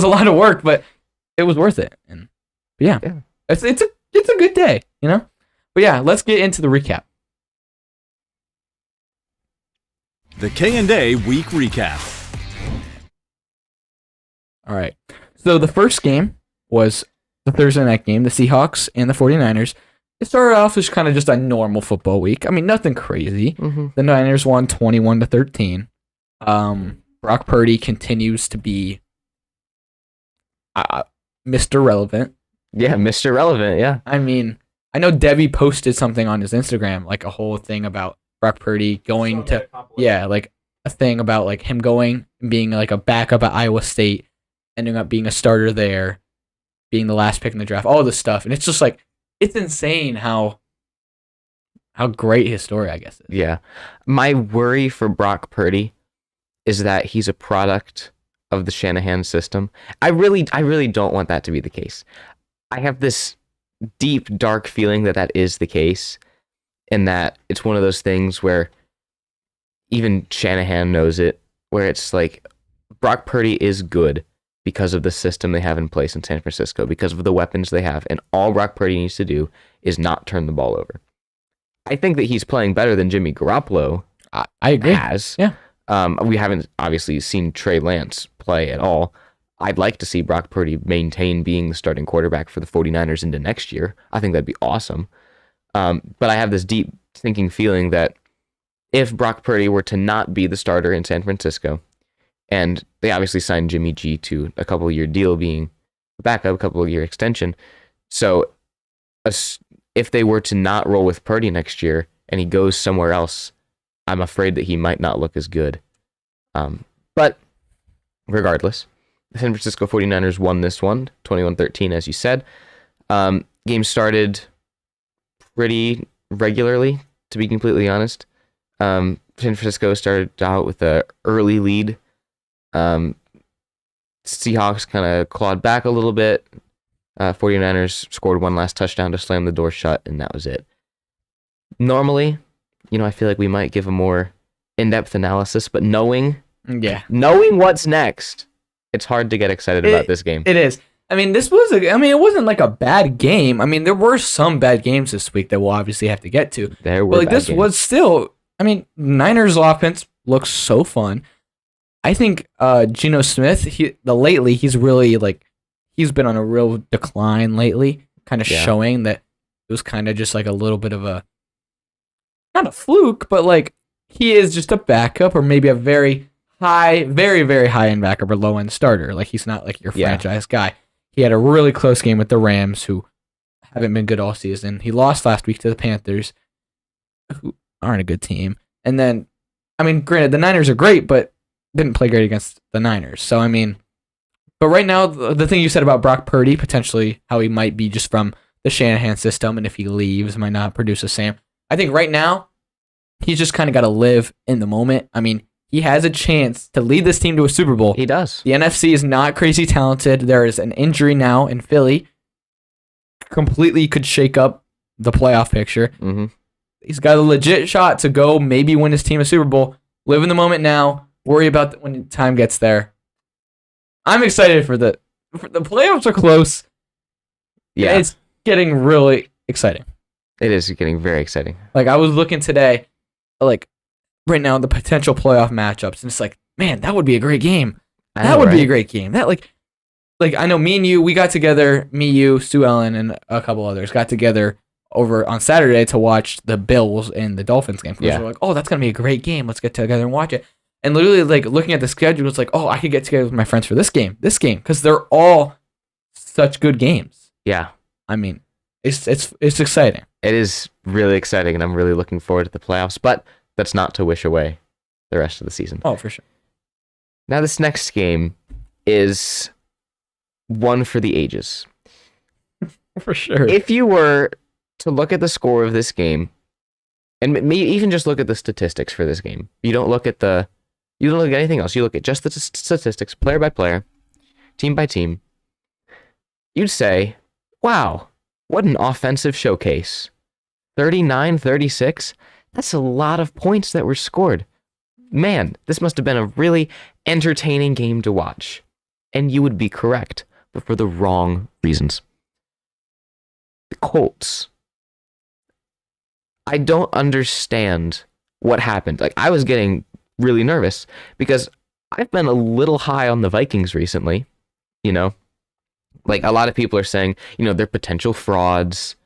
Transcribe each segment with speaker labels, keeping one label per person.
Speaker 1: was a lot of work, but it was worth it. And but yeah,
Speaker 2: Yeah.
Speaker 1: It's a good day, you know. But yeah, let's get into the recap.
Speaker 3: The K&A Week Recap.
Speaker 1: All right. So the first game was the Thursday night game, the Seahawks and the 49ers. It started off as kind of just a normal football week. I mean, nothing crazy.
Speaker 2: Mm-hmm.
Speaker 1: The Niners won 21-13. Brock Purdy continues to be Mr. Relevant.
Speaker 2: Yeah, Mr. Relevant, yeah.
Speaker 1: I mean, I know Debbie posted something on his Instagram, like a whole thing about Brock Purdy going to, yeah, like a thing about like him going and being like a backup at Iowa State, ending up being a starter there, being the last pick in the draft, all this stuff. And it's just like, it's insane how great his story, I guess, is.
Speaker 2: Yeah. My worry for Brock Purdy is that he's a product of the Shanahan system. I really don't want that to be the case. I have this deep, dark feeling that is the case, and that it's one of those things where even Shanahan knows it, where it's like Brock Purdy is good because of the system they have in place in San Francisco, because of the weapons they have, and all Brock Purdy needs to do is not turn the ball over. I think that he's playing better than Jimmy Garoppolo
Speaker 1: I agree.
Speaker 2: has.
Speaker 1: Yeah.
Speaker 2: We haven't obviously seen Trey Lance play at all. I'd like to see Brock Purdy maintain being the starting quarterback for the 49ers into next year. I think that'd be awesome. But I have this deep thinking feeling that if Brock Purdy were to not be the starter in San Francisco, and they obviously signed Jimmy G to a couple-year deal being a backup, a couple-year extension. So if they were to not roll with Purdy next year and he goes somewhere else, I'm afraid that he might not look as good. But regardless, the San Francisco 49ers won this one, 21-13, as you said. Game started pretty regularly, to be completely honest. San Francisco started out with an early lead. Seahawks kind of clawed back a little bit. 49ers scored one last touchdown to slam the door shut, and that was it. Normally, I feel like we might give a more in-depth analysis, but knowing what's next, it's hard to get excited about this game.
Speaker 1: It is. I mean, it wasn't like a bad game. I mean, there were some bad games this week that we'll obviously have to get to.
Speaker 2: There were
Speaker 1: but like
Speaker 2: bad
Speaker 1: this
Speaker 2: games.
Speaker 1: was still, I mean, Niners offense looks so fun. I think Geno Smith, he's really like, he's been on a real decline lately, kind of showing that it was kind of just like a little bit of a, not a fluke, but like he is just a backup or maybe a very high, very, very high-end backup or low-end starter. Like he's not like your franchise guy. He had a really close game with the Rams, who haven't been good all season. He lost last week to the Panthers, who aren't a good team. And then, I mean, granted, the Niners are great, but didn't play great against the Niners. So, I mean, but right now, the thing you said about Brock Purdy, potentially how he might be just from the Shanahan system, and if he leaves, might not produce the same. I think right now, he's just kind of got to live in the moment. I mean, he has a chance to lead this team to a Super Bowl.
Speaker 2: He does.
Speaker 1: The NFC is not crazy talented. There is an injury now in Philly. Completely could shake up the playoff picture.
Speaker 2: Mm-hmm.
Speaker 1: He's got a legit shot to go maybe win his team a Super Bowl. Live in the moment now. Worry about when time gets there. I'm excited for the playoffs are close.
Speaker 2: Yeah.
Speaker 1: It's getting really exciting.
Speaker 2: It is getting very exciting.
Speaker 1: Like, I was looking today, like, right now, the potential playoff matchups, and it's like, man, that would be a great game. That would be a great game. That, like, I know me and you, we got together, me, you, Sue Ellen, and a couple others got together over on Saturday to watch the Bills and the Dolphins game. Yeah. We're like, oh, that's going to be a great game. Let's get together and watch it. And literally, like, looking at the schedule, it's like, oh, I could get together with my friends for this game, because they're all such good games.
Speaker 2: Yeah.
Speaker 1: I mean, it's exciting.
Speaker 2: It is really exciting, and I'm really looking forward to the playoffs, but that's not to wish away the rest of the season.
Speaker 1: Oh, for sure.
Speaker 2: Now, this next game is one for the ages.
Speaker 1: For sure.
Speaker 2: If you were to look at the score of this game, and maybe even just look at the statistics for this game, you don't look at anything else. You look at just the statistics, player by player, team by team. You'd say, wow, what an offensive showcase. 39-36. That's a lot of points that were scored. Man, this must have been a really entertaining game to watch. And you would be correct, but for the wrong reasons. The Colts. I don't understand what happened. Like, I was getting really nervous because I've been a little high on the Vikings recently, you know? Like, a lot of people are saying, they're potential frauds.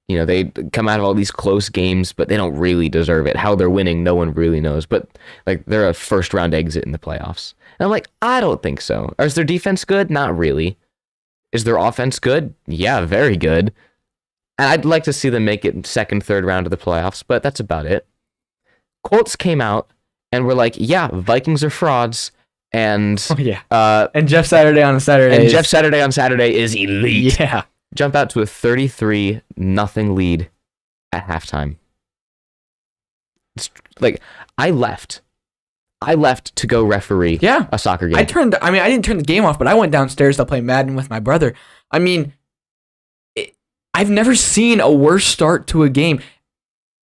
Speaker 2: They come out of all these close games, but they don't really deserve it. How they're winning, no one really knows. But, like, they're a first-round exit in the playoffs. And I'm like, I don't think so. Is their defense good? Not really. Is their offense good? Yeah, very good. And I'd like to see them make it second, third round of the playoffs, but that's about it. Colts came out and were like, yeah, Vikings are frauds. And
Speaker 1: and Jeff Saturday on
Speaker 2: Saturday is elite.
Speaker 1: Yeah.
Speaker 2: Jump out to a 33-0 lead at halftime. It's like, I left to go referee a soccer game.
Speaker 1: I didn't turn the game off, but I went downstairs to play Madden with my brother. I mean, I've never seen a worse start to a game.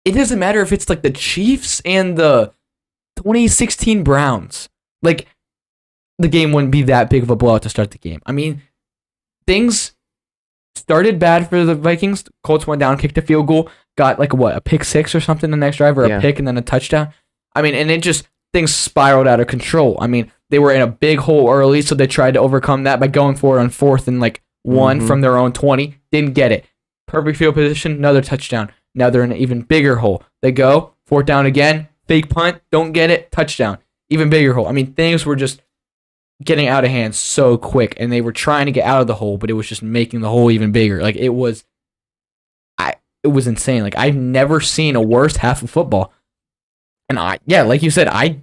Speaker 1: It doesn't matter if it's like the Chiefs and the 2016 Browns. Like, the game wouldn't be that big of a blowout to start the game. I mean, things started bad for the Vikings. Colts went down, kicked a field goal, got a pick six or something the next drive, or a pick and then a touchdown. I mean, and things spiraled out of control. I mean, they were in a big hole early, so they tried to overcome that by going for it on 4th and 1 from their own 20. Didn't get it. Perfect field position, another touchdown. Now they're in an even bigger hole. They go, 4th down again, fake punt, don't get it, touchdown. Even bigger hole. I mean, things were just getting out of hand so quick, and they were trying to get out of the hole, but it was just making the hole even bigger. Like, it was insane. Like, I've never seen a worse half of football. And like you said, I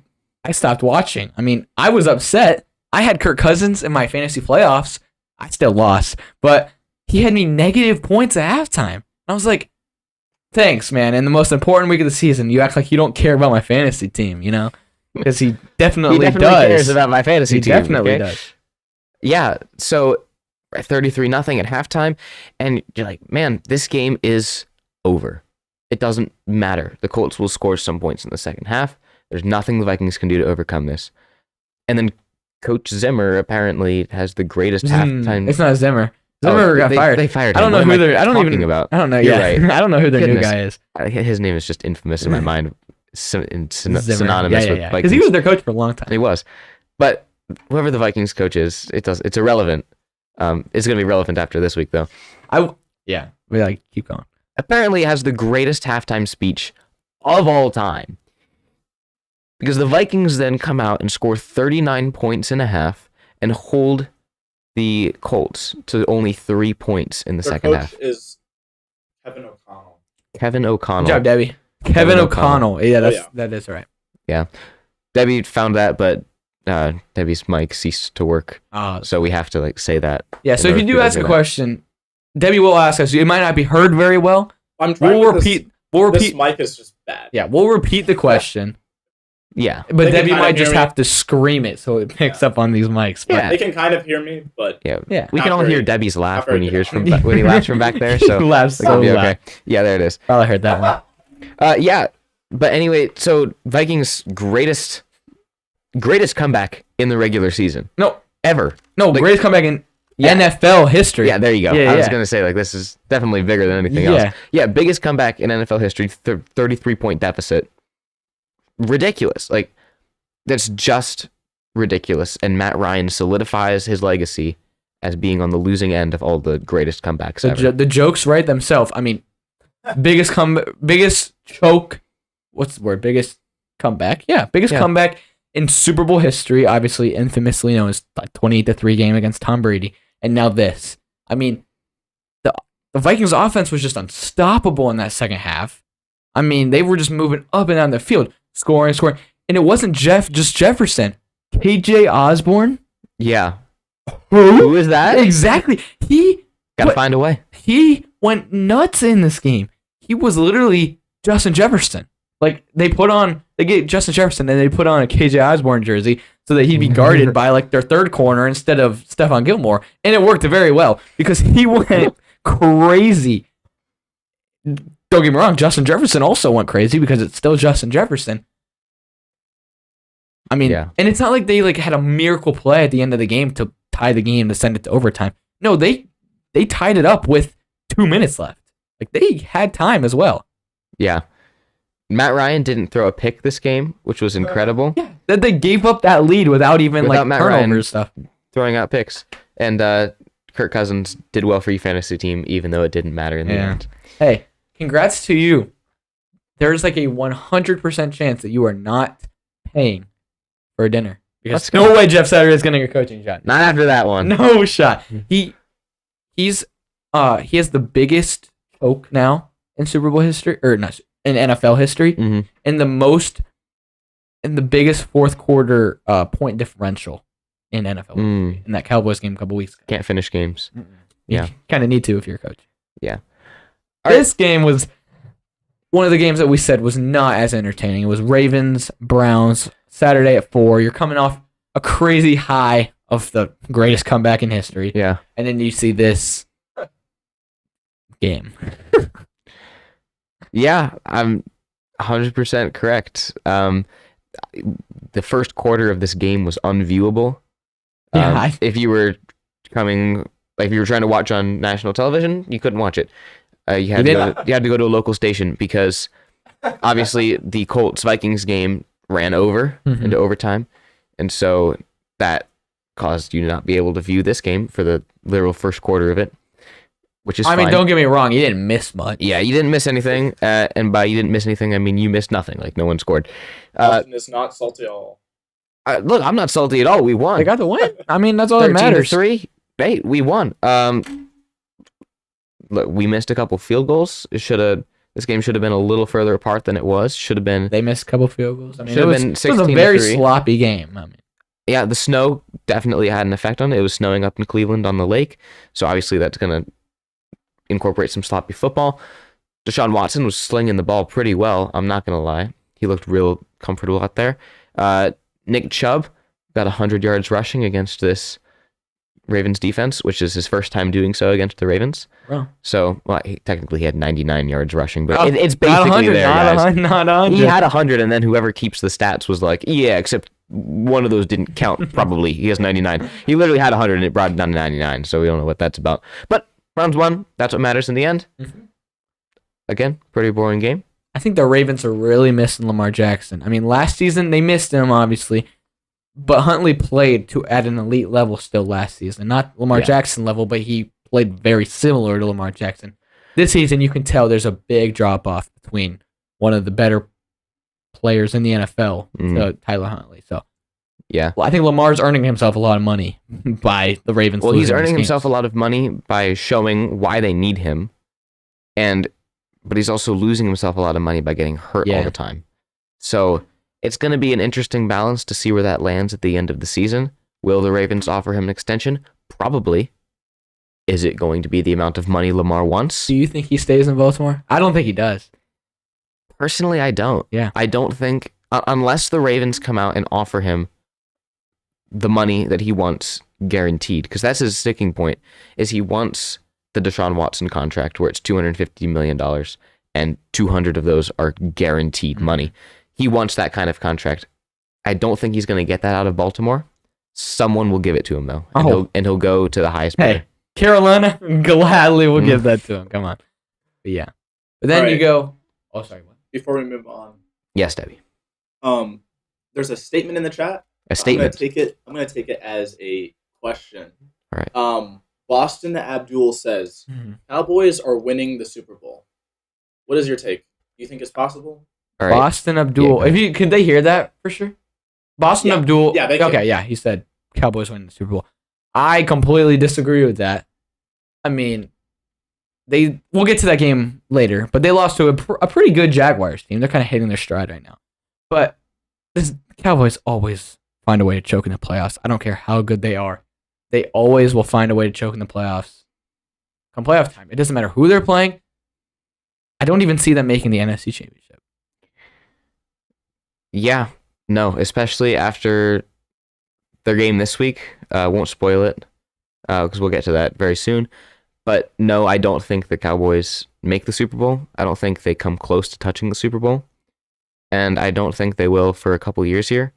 Speaker 1: stopped watching. I mean, I was upset. I had Kirk Cousins in my fantasy playoffs. I still lost, but he had me negative points at halftime. I was like, thanks, man. In the most important week of the season, you act like you don't care about my fantasy team, Because he definitely does.
Speaker 2: Cares about my fantasy team.
Speaker 1: He definitely does.
Speaker 2: Yeah, so 33-0 at halftime, and you're like, man, this game is over. It doesn't matter. The Colts will score some points in the second half. There's nothing the Vikings can do to overcome this. And then Coach Zimmer apparently has the greatest halftime.
Speaker 1: It's not Zimmer. Zimmer got fired.
Speaker 2: They fired him.
Speaker 1: I don't know who they're talking
Speaker 2: about.
Speaker 1: I don't know.
Speaker 2: You're right.
Speaker 1: I don't know who their new guy is.
Speaker 2: His name is just infamous in my mind. Synonymous with Vikings.
Speaker 1: Because he was their coach for a long time.
Speaker 2: He was. But whoever the Vikings coach is, it's irrelevant. It's going to be relevant after this week, though.
Speaker 1: Keep going.
Speaker 2: Apparently has the greatest halftime speech of all time. Because the Vikings then come out and score 39 points in a half and hold the Colts to only 3 points in the second half.
Speaker 4: Their coach is Kevin O'Connell.
Speaker 2: Kevin O'Connell.
Speaker 1: Good job, Debbie. Kevin O'Connell. Yeah, that is right.
Speaker 2: Yeah. Debbie found that, but Debbie's mic ceased to work. So we have to say that.
Speaker 1: Yeah, so if you do ask a question, Debbie will ask us. It might not be heard very well. We'll repeat.
Speaker 4: This mic is just bad.
Speaker 1: Yeah, we'll repeat the question.
Speaker 2: Yeah.
Speaker 1: But Debbie might just have to scream it so it picks up on these mics.
Speaker 4: Yeah, they can kind of hear me, but
Speaker 2: yeah. We can all hear Debbie's laugh when he laughs from back there. So
Speaker 1: he laughs so
Speaker 2: loud.
Speaker 1: Okay.
Speaker 2: Yeah, there it is.
Speaker 1: Probably heard that one.
Speaker 2: Yeah. But anyway, so Vikings greatest comeback in the regular season.
Speaker 1: No,
Speaker 2: ever.
Speaker 1: No, greatest comeback in NFL history.
Speaker 2: Yeah, there you go. I was gonna say this is definitely bigger than anything else. Yeah, biggest comeback in NFL history. 33-point deficit. Ridiculous. That's just ridiculous. And Matt Ryan solidifies his legacy as being on the losing end of all the greatest comebacks ever.
Speaker 1: The jokes write themselves. I mean, biggest choke. What's the word? Biggest comeback. Yeah, biggest comeback in Super Bowl history. Obviously, infamously known as 28-3 game against Tom Brady. And now this. I mean, the Vikings offense was just unstoppable in that second half. I mean, they were just moving up and down the field, scoring. And it wasn't just Jefferson. KJ Osborne.
Speaker 2: Yeah.
Speaker 1: Who
Speaker 2: is that?
Speaker 1: Exactly.
Speaker 2: Gotta find a way.
Speaker 1: He went nuts in this game. He was literally Justin Jefferson. They get Justin Jefferson and they put on a KJ Osborne jersey so that he'd be guarded by their third corner instead of Stephon Gilmore. And it worked very well because he went crazy. Don't get me wrong, Justin Jefferson also went crazy because it's still Justin Jefferson. I mean, and it's not like they had a miracle play at the end of the game to tie the game to send it to overtime. No, they tied it up with 2 minutes left. Like, they had time as well.
Speaker 2: Yeah. Matt Ryan didn't throw a pick this game, which was incredible.
Speaker 1: Yeah, that they gave up that lead without even
Speaker 2: Without
Speaker 1: like
Speaker 2: Matt
Speaker 1: turnovers
Speaker 2: Ryan
Speaker 1: and stuff.
Speaker 2: throwing out picks. And Kirk Cousins did well for your fantasy team, even though it didn't matter in the end.
Speaker 1: Hey, congrats to you. There's like a 100% chance that you are not paying for a dinner. Because no way Jeff Saturday is getting a coaching job.
Speaker 2: Not after that one.
Speaker 1: No shot. He has the biggest choke now in Super Bowl history, or not in NFL history, and the biggest fourth quarter point differential in NFL history, in that Cowboys game a couple weeks ago.
Speaker 2: Can't finish games.
Speaker 1: You kind of need to if you're a coach.
Speaker 2: Yeah.
Speaker 1: This game was one of the games that we said was not as entertaining. It was Ravens, Browns, Saturday at 4. You're coming off a crazy high of the greatest comeback in history.
Speaker 2: Yeah.
Speaker 1: And then you see this game.
Speaker 2: Yeah, I'm 100% correct. The first quarter of this game was unviewable. If you were trying to watch on national television, you couldn't watch it. You had to go to a local station because obviously the Colts-Vikings game ran over into overtime, and so that caused you to not be able to view this game for the literal first quarter of it, which is fine.
Speaker 1: I mean, don't get me wrong, you didn't miss much.
Speaker 2: Yeah, you didn't miss anything, and by you didn't miss anything, I mean you missed nothing. Like, no one scored.
Speaker 4: Austin is not salty at all.
Speaker 2: Look, I'm not salty at all. We won.
Speaker 1: They got the win. I mean, that's all that matters.
Speaker 2: 13-3. Hey, we won. Look, we missed a couple field goals. This game should have been a little further apart than it was. Should have been.
Speaker 1: They missed a couple field goals. I mean,
Speaker 2: Should have been
Speaker 1: it was a very
Speaker 2: 16-3.
Speaker 1: sloppy game. I mean,
Speaker 2: Yeah, the snow definitely had an effect on it. It was snowing up in Cleveland on the lake, so obviously that's going to incorporate some sloppy football. Deshaun Watson was slinging the ball pretty well. I'm not going to lie. He looked real comfortable out there. Nick Chubb got 100 yards rushing against this Ravens defense, which is his first time doing so against the Ravens.
Speaker 1: Wow.
Speaker 2: So, technically he had 99 yards rushing, but it's basically
Speaker 1: not 100,
Speaker 2: there, guys.
Speaker 1: not 100.
Speaker 2: He had 100, and then whoever keeps the stats was like, yeah, except one of those didn't count, probably. He has 99. He literally had 100, and it brought it down to 99, so we don't know what that's about. But Browns won. That's what matters in the end. Again, pretty boring game.
Speaker 1: I think the Ravens are really missing Lamar Jackson. I mean, last season they missed him, obviously, but Huntley played at an elite level still last season. Not Lamar Jackson level, but he played very similar to Lamar Jackson. This season, you can tell there's a big drop-off between one of the better players in the NFL to Tyler Huntley. So,
Speaker 2: yeah.
Speaker 1: Well, I think Lamar's earning himself a lot of money by the Ravens.
Speaker 2: Well, he's earning
Speaker 1: games.
Speaker 2: himself a lot of money by showing why they need him, but he's also losing himself a lot of money by getting hurt all the time. So it's going to be an interesting balance to see where that lands at the end of the season. Will the Ravens offer him an extension? Probably. Is it going to be the amount of money Lamar wants?
Speaker 1: Do you think he stays in Baltimore? I don't think he does.
Speaker 2: Personally, I don't.
Speaker 1: Yeah.
Speaker 2: I don't think, unless the Ravens come out and offer him the money that he wants guaranteed, because that's his sticking point, is he wants the Deshaun Watson contract where it's $250 million and 200 of those are guaranteed money. He wants that kind of contract. I don't think he's going to get that out of Baltimore. Someone will give it to him, though, and he'll go to the highest bidder.
Speaker 1: Hey, Carolina gladly will give that to him. Come on. But yeah. But then you go... Oh, sorry. What?
Speaker 4: Before we move on.
Speaker 2: Yes, Debbie.
Speaker 4: There's a statement in the chat.
Speaker 2: A statement.
Speaker 4: I'm gonna take it as a question.
Speaker 2: All right.
Speaker 4: Boston Abdul says, Cowboys are winning the Super Bowl. What is your take? Do you think it's possible?
Speaker 2: All right.
Speaker 1: Boston Abdul. Could they hear that for sure? Boston Abdul.
Speaker 4: Yeah, they can.
Speaker 1: Okay, yeah. He said Cowboys winning the Super Bowl. I completely disagree with that. I mean, we'll get to that game later, but they lost to a pretty good Jaguars team. They're kind of hitting their stride right now. But the Cowboys always find a way to choke in the playoffs. I don't care how good they are. They always will find a way to choke in the playoffs. Come playoff time, it doesn't matter who they're playing. I don't even see them making the NFC Championship.
Speaker 2: Yeah, no, especially after their game this week. Won't spoil it because we'll get to that very soon. But no, I don't think the Cowboys make the Super Bowl. I don't think they come close to touching the Super Bowl. And I don't think they will for a couple years here.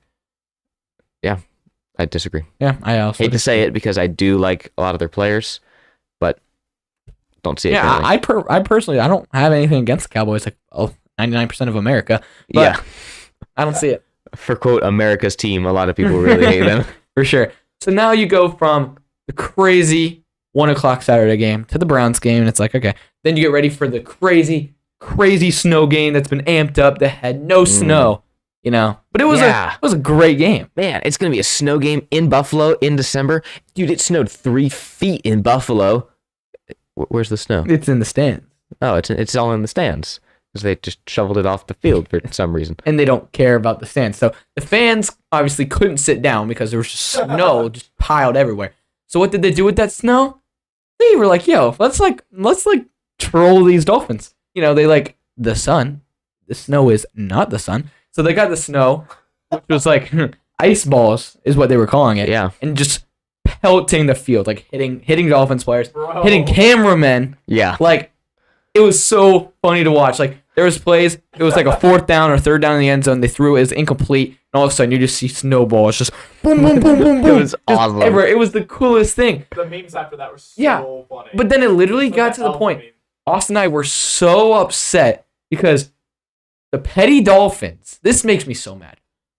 Speaker 2: Yeah, I disagree.
Speaker 1: Yeah, I also
Speaker 2: Hate to say it because I do like a lot of their players, but don't see it.
Speaker 1: Yeah,
Speaker 2: currently.
Speaker 1: I personally, I don't have anything against the Cowboys. Like, 99% of America. But
Speaker 2: Yeah.
Speaker 1: I don't see it.
Speaker 2: For quote America's team, a lot of people really hate them.
Speaker 1: For sure. So now you go from the crazy 1:00 Saturday game to the Browns game, and it's like, okay. Then you get ready for the crazy, crazy snow game that's been amped up that had no snow, But it was a great game.
Speaker 2: Man, it's gonna be a snow game in Buffalo in December. Dude, it snowed 3 feet in Buffalo. Where's the snow?
Speaker 1: It's in the stands.
Speaker 2: Oh, it's all in the stands because they just shoveled it off the field for some reason.
Speaker 1: And they don't care about the stands. So the fans obviously couldn't sit down because there was just snow just piled everywhere. So what did they do with that snow? They were like, yo, let's troll these Dolphins. They like the sun. The snow is not the sun. So they got the snow, which was like ice balls is what they were calling it.
Speaker 2: Yeah.
Speaker 1: And just pelting the field, like hitting Dolphins players, hitting cameramen.
Speaker 2: Yeah.
Speaker 1: Like, it was so funny to watch. Like, there was plays, it was like a 4th down or 3rd down in the end zone. They threw it as incomplete, and all of a sudden you just see snowballs just boom, boom, boom, boom, boom.
Speaker 2: It was awesome.
Speaker 1: Everywhere. It was the coolest thing.
Speaker 4: The memes after that were so funny.
Speaker 1: But then it literally got to the point. Austin and I were so upset because the petty Dolphins, this makes me so mad.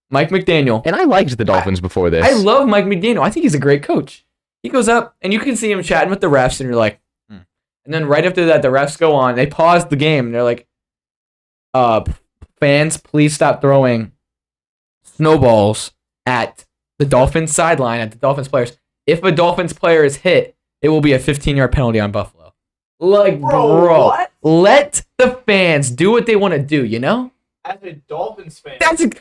Speaker 1: Mike McDaniel.
Speaker 2: And I liked the Dolphins before this.
Speaker 1: I love Mike McDaniel. I think he's a great coach. He goes up, and you can see him chatting with the refs, and you're like, And then right after that, the refs go on. They pause the game, and they're like, fans, please stop throwing snowballs at the Dolphins sideline, at the Dolphins players. If a Dolphins player is hit, it will be a 15-yard penalty on Buffalo. Like, bro,
Speaker 4: what?
Speaker 1: let the fans do what they want to do,
Speaker 4: As a Dolphins fan,
Speaker 1: Thank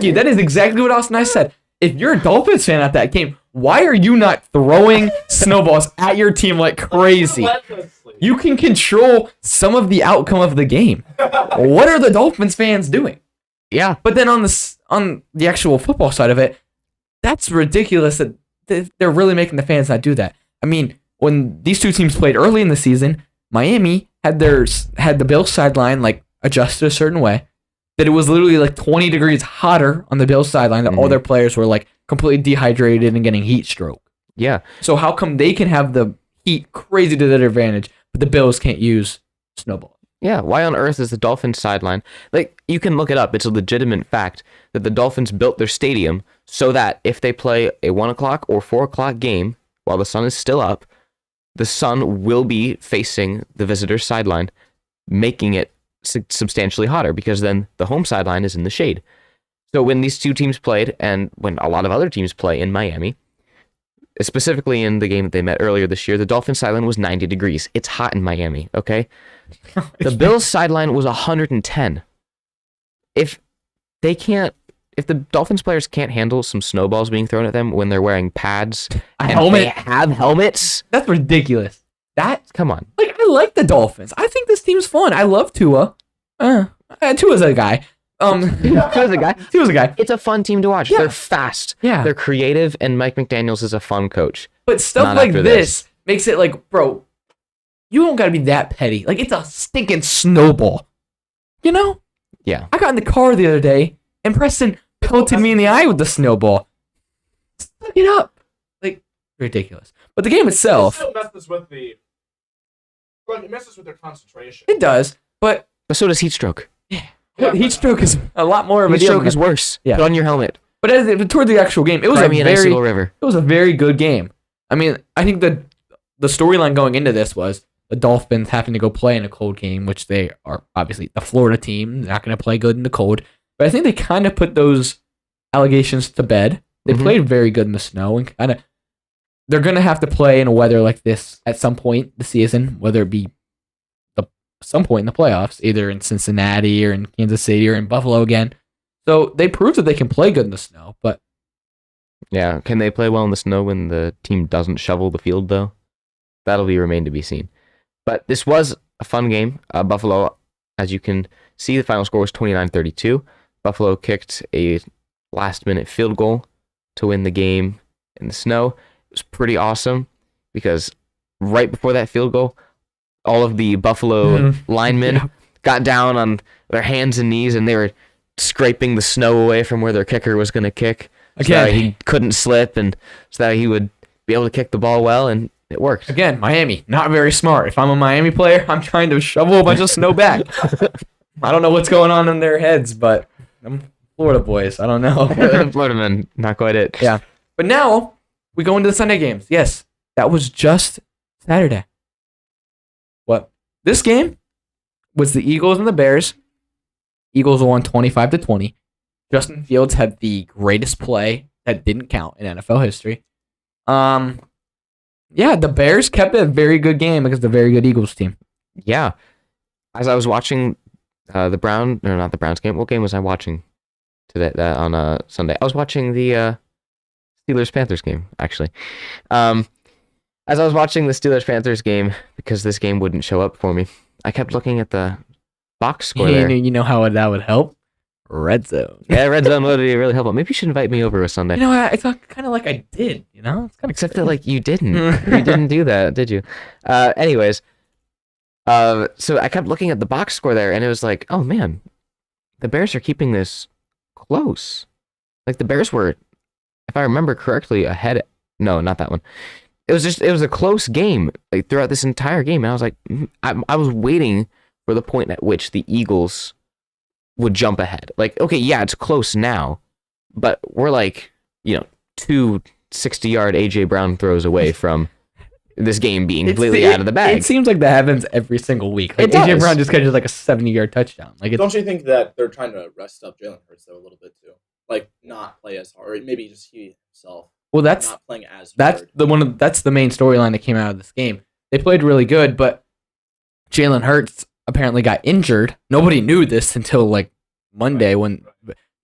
Speaker 1: you. That is exactly what Austin and I said. If you're a Dolphins fan at that game, why are you not throwing snowballs at your team like crazy? You can control some of the outcome of the game. What are the Dolphins fans doing?
Speaker 2: Yeah.
Speaker 1: But then on the actual football side of it, that's ridiculous that they're really making the fans not do that. I mean, when these two teams played early in the season, Miami had the Bills sideline like adjusted a certain way that it was literally like 20 degrees hotter on the Bills sideline that all their players were like completely dehydrated and getting heat stroke.
Speaker 2: Yeah.
Speaker 1: So how come they can have the heat crazy to their advantage, but the Bills can't use snowball?
Speaker 2: Yeah, why on earth is the Dolphins sideline? Like, you can look it up. It's a legitimate fact that the Dolphins built their stadium so that if they play a 1:00 or 4:00 game while the sun is still up, the sun will be facing the visitor's sideline, making it substantially hotter because then the home sideline is in the shade. So when these two teams played, and when a lot of other teams play in Miami, specifically in the game that they met earlier this year, the Dolphins sideline was 90 degrees. It's hot in Miami, okay? The Bills sideline was 110. If the Dolphins players can't handle some snowballs being thrown at them when they're wearing pads and they have helmets,
Speaker 1: That's ridiculous.
Speaker 2: come on.
Speaker 1: Like, I like the Dolphins. I think this team's fun. I love Tua. Tua's a guy.
Speaker 2: Tua's a guy.
Speaker 1: Tua's a guy.
Speaker 2: It's a fun team to watch.
Speaker 1: Yeah.
Speaker 2: They're fast.
Speaker 1: Yeah.
Speaker 2: They're creative, and Mike McDaniels is a fun coach.
Speaker 1: But stuff
Speaker 2: Not
Speaker 1: like
Speaker 2: after
Speaker 1: this makes it like, bro, you don't gotta be that petty. Like, it's a stinking snowball. You know?
Speaker 2: Yeah.
Speaker 1: I got in the car the other day, and Preston pelted me in the eye with the snowball. Suck it up. Like, ridiculous. But the game itself,
Speaker 4: It still messes with their concentration.
Speaker 1: it does. But
Speaker 2: But so does heat stroke.
Speaker 1: heat stroke is a lot more of a
Speaker 2: Heat
Speaker 1: deal.
Speaker 2: stroke is worse.
Speaker 1: Yeah.
Speaker 2: Put on your helmet.
Speaker 1: But toward the actual game, it was
Speaker 2: Cry me an icicle river.
Speaker 1: It was a very good game. I mean, I think the storyline going into this was the Dolphins having to go play in a cold game, which they are obviously the Florida team, not going to play good in the cold. But I think they kind of put those allegations to bed. They played very good in the snow, and kind of they're going to have to play in a weather like this at some point this season, whether it be some point in the playoffs, either in Cincinnati or in Kansas City or in Buffalo again. So they proved that they can play good in the snow, but
Speaker 2: Yeah. Can they play well in the snow when the team doesn't shovel the field, though? That'll remain to be seen. But this was a fun game. Buffalo, as you can see, the final score was 29-32. Buffalo kicked a last-minute field goal to win the game in the snow. It was pretty awesome because right before that field goal, all of the Buffalo linemen got down on their hands and knees, and they were scraping the snow away from where their kicker was going to kick. So
Speaker 1: Again.
Speaker 2: that he couldn't slip, and so that he would be able to kick the ball well, and it worked.
Speaker 1: Again, Miami, not very smart. If I'm a Miami player, I'm trying to shovel a bunch of snow back. I don't know what's going on in their heads, but I'm Florida boys. I don't know.
Speaker 2: Florida man, not quite it.
Speaker 1: Yeah. But now we go into the Sunday games. Yes, that was just Saturday. What? This game was the Eagles and the Bears. Eagles won 25-20. Justin Fields had the greatest play that didn't count in NFL history. Yeah, the Bears kept it a very good game against a very good Eagles team.
Speaker 2: Yeah. As I was watching not the Browns game. What game was I watching today on Sunday? I was watching the Steelers-Panthers game, actually. As I was watching the Steelers-Panthers game, because this game wouldn't show up for me, I kept looking at the box score there.
Speaker 1: You know how that would help? Red zone.
Speaker 2: Yeah, red zone would be really helpful. Maybe you should invite me over a Sunday.
Speaker 1: You know, I thought kind of like I did. You know, it's kind of
Speaker 2: Except that like you didn't. You didn't do that, did you? Anyways, so I kept looking at the box score there, and it was like, oh man, the Bears are keeping this close. Like the Bears were, if I remember correctly, ahead. No, not that one. It was a close game like throughout this entire game, and I was like, I was waiting for the point at which the Eagles would jump ahead. Like, okay, yeah, it's close now, but we're like, 2 60-yard AJ Brown throws away from this game being completely out of the bag.
Speaker 1: It seems like that happens every single week. Like
Speaker 2: It
Speaker 1: AJ
Speaker 2: does.
Speaker 1: Brown just catches like a 70-yard touchdown. Like,
Speaker 4: Don't you think that they're trying to rest up Jalen Hurts though a little bit too? Like not play as hard, or maybe just he himself
Speaker 1: well, that's
Speaker 4: not playing as
Speaker 1: that's
Speaker 4: hard.
Speaker 1: that's the main storyline that came out of this game. They played really good, but Jalen Hurts apparently got injured. Nobody knew this until like Monday when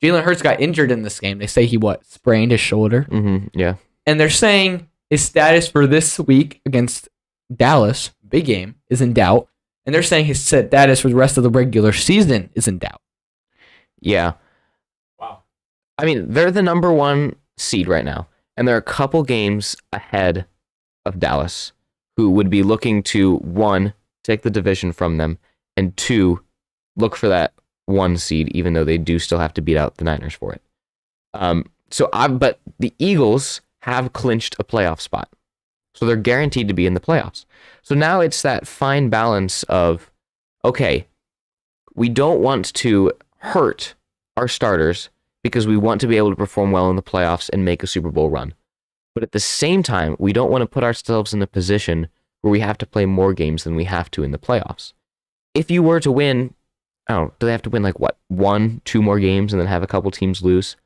Speaker 1: Jalen Hurts got injured in this game. They say he sprained his shoulder.
Speaker 2: Yeah.
Speaker 1: And they're saying his status for this week against Dallas, big game, is in doubt. And they're saying his status for the rest of the regular season is in doubt.
Speaker 2: Yeah.
Speaker 4: Wow.
Speaker 2: I mean, they're the number 1 seed right now, and they're a couple games ahead of Dallas, who would be looking to, 1, take the division from them, and 2, look for that 1 seed, even though they do still have to beat out the Niners for it. But the Eagles have clinched a playoff spot, so they're guaranteed to be in the playoffs. So now it's that fine balance of, okay, we don't want to hurt our starters because we want to be able to perform well in the playoffs and make a Super Bowl run. But at the same time, we don't want to put ourselves in a position where we have to play more games than we have to in the playoffs. If you were to win, I don't know, do they have to win like what, 1, 2 more games and then have a couple teams lose?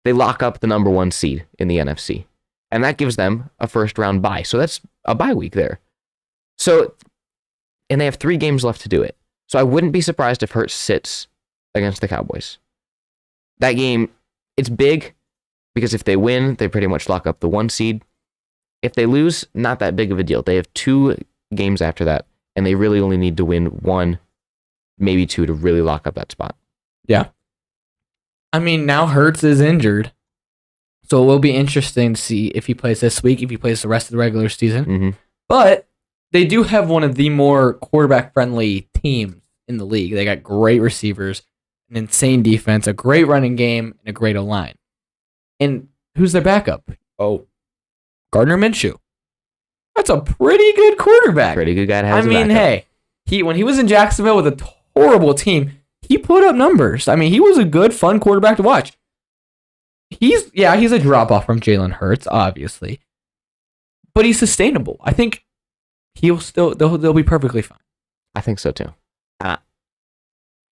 Speaker 2: They lock up the number 1 seed in the NFC. And that gives them a first round bye. So that's a bye week there. So, and they have 3 games left to do it. So I wouldn't be surprised if Hurts sits against the Cowboys. That game, it's big because if they win, they pretty much lock up the 1 seed. If they lose, not that big of a deal. They have 2 games after that, and they really only need to win 1, maybe 2 to really lock up that spot.
Speaker 1: Yeah. I mean, now Hurts is injured. So it will be interesting to see if he plays this week, if he plays the rest of the regular season.
Speaker 2: Mm-hmm.
Speaker 1: But they do have one of the more quarterback-friendly teams in the league. They got great receivers, an insane defense, a great running game, and a great O-line. And who's their backup? Oh, Gardner Minshew. That's a pretty good quarterback.
Speaker 2: Pretty good guy to have as a backup.
Speaker 1: hey, when he was in Jacksonville with a horrible team, he put up numbers. I mean, he was a good, fun quarterback to watch. He's a drop-off from Jalen Hurts, obviously. But he's sustainable. I think they'll be perfectly fine.
Speaker 2: I think so too.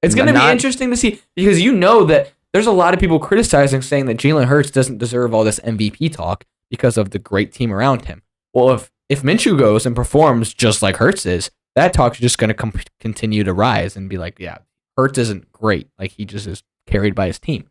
Speaker 1: It's going to be interesting to see because you know that there's a lot of people criticizing saying that Jalen Hurts doesn't deserve all this MVP talk because of the great team around him. Well, if Minshew goes and performs just like Hurts is, that talk's just going to continue to rise and be like, yeah, Hurts isn't great. Like, he just is carried by his team.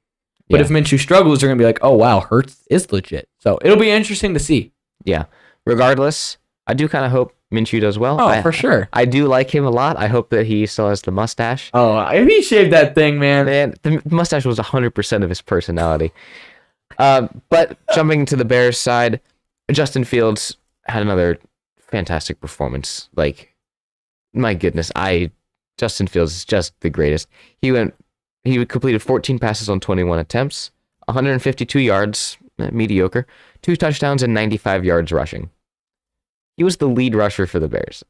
Speaker 1: But if Minshew struggles, they're going to be like, oh, wow, Hurts is legit. So it'll be interesting to see.
Speaker 2: Yeah. Regardless, I do kind of hope Minshew does well.
Speaker 1: Oh, for sure.
Speaker 2: I do like him a lot. I hope that he still has the mustache.
Speaker 1: Oh, if he shaved that thing, man.
Speaker 2: Man, the mustache was 100% of his personality. But jumping to the Bears side, Justin Fields had another fantastic performance. Like, my goodness, Justin Fields is just the greatest. He went he completed 14 passes on 21 attempts, 152 yards, mediocre, 2 touchdowns, and 95 yards rushing. He was the lead rusher for the Bears.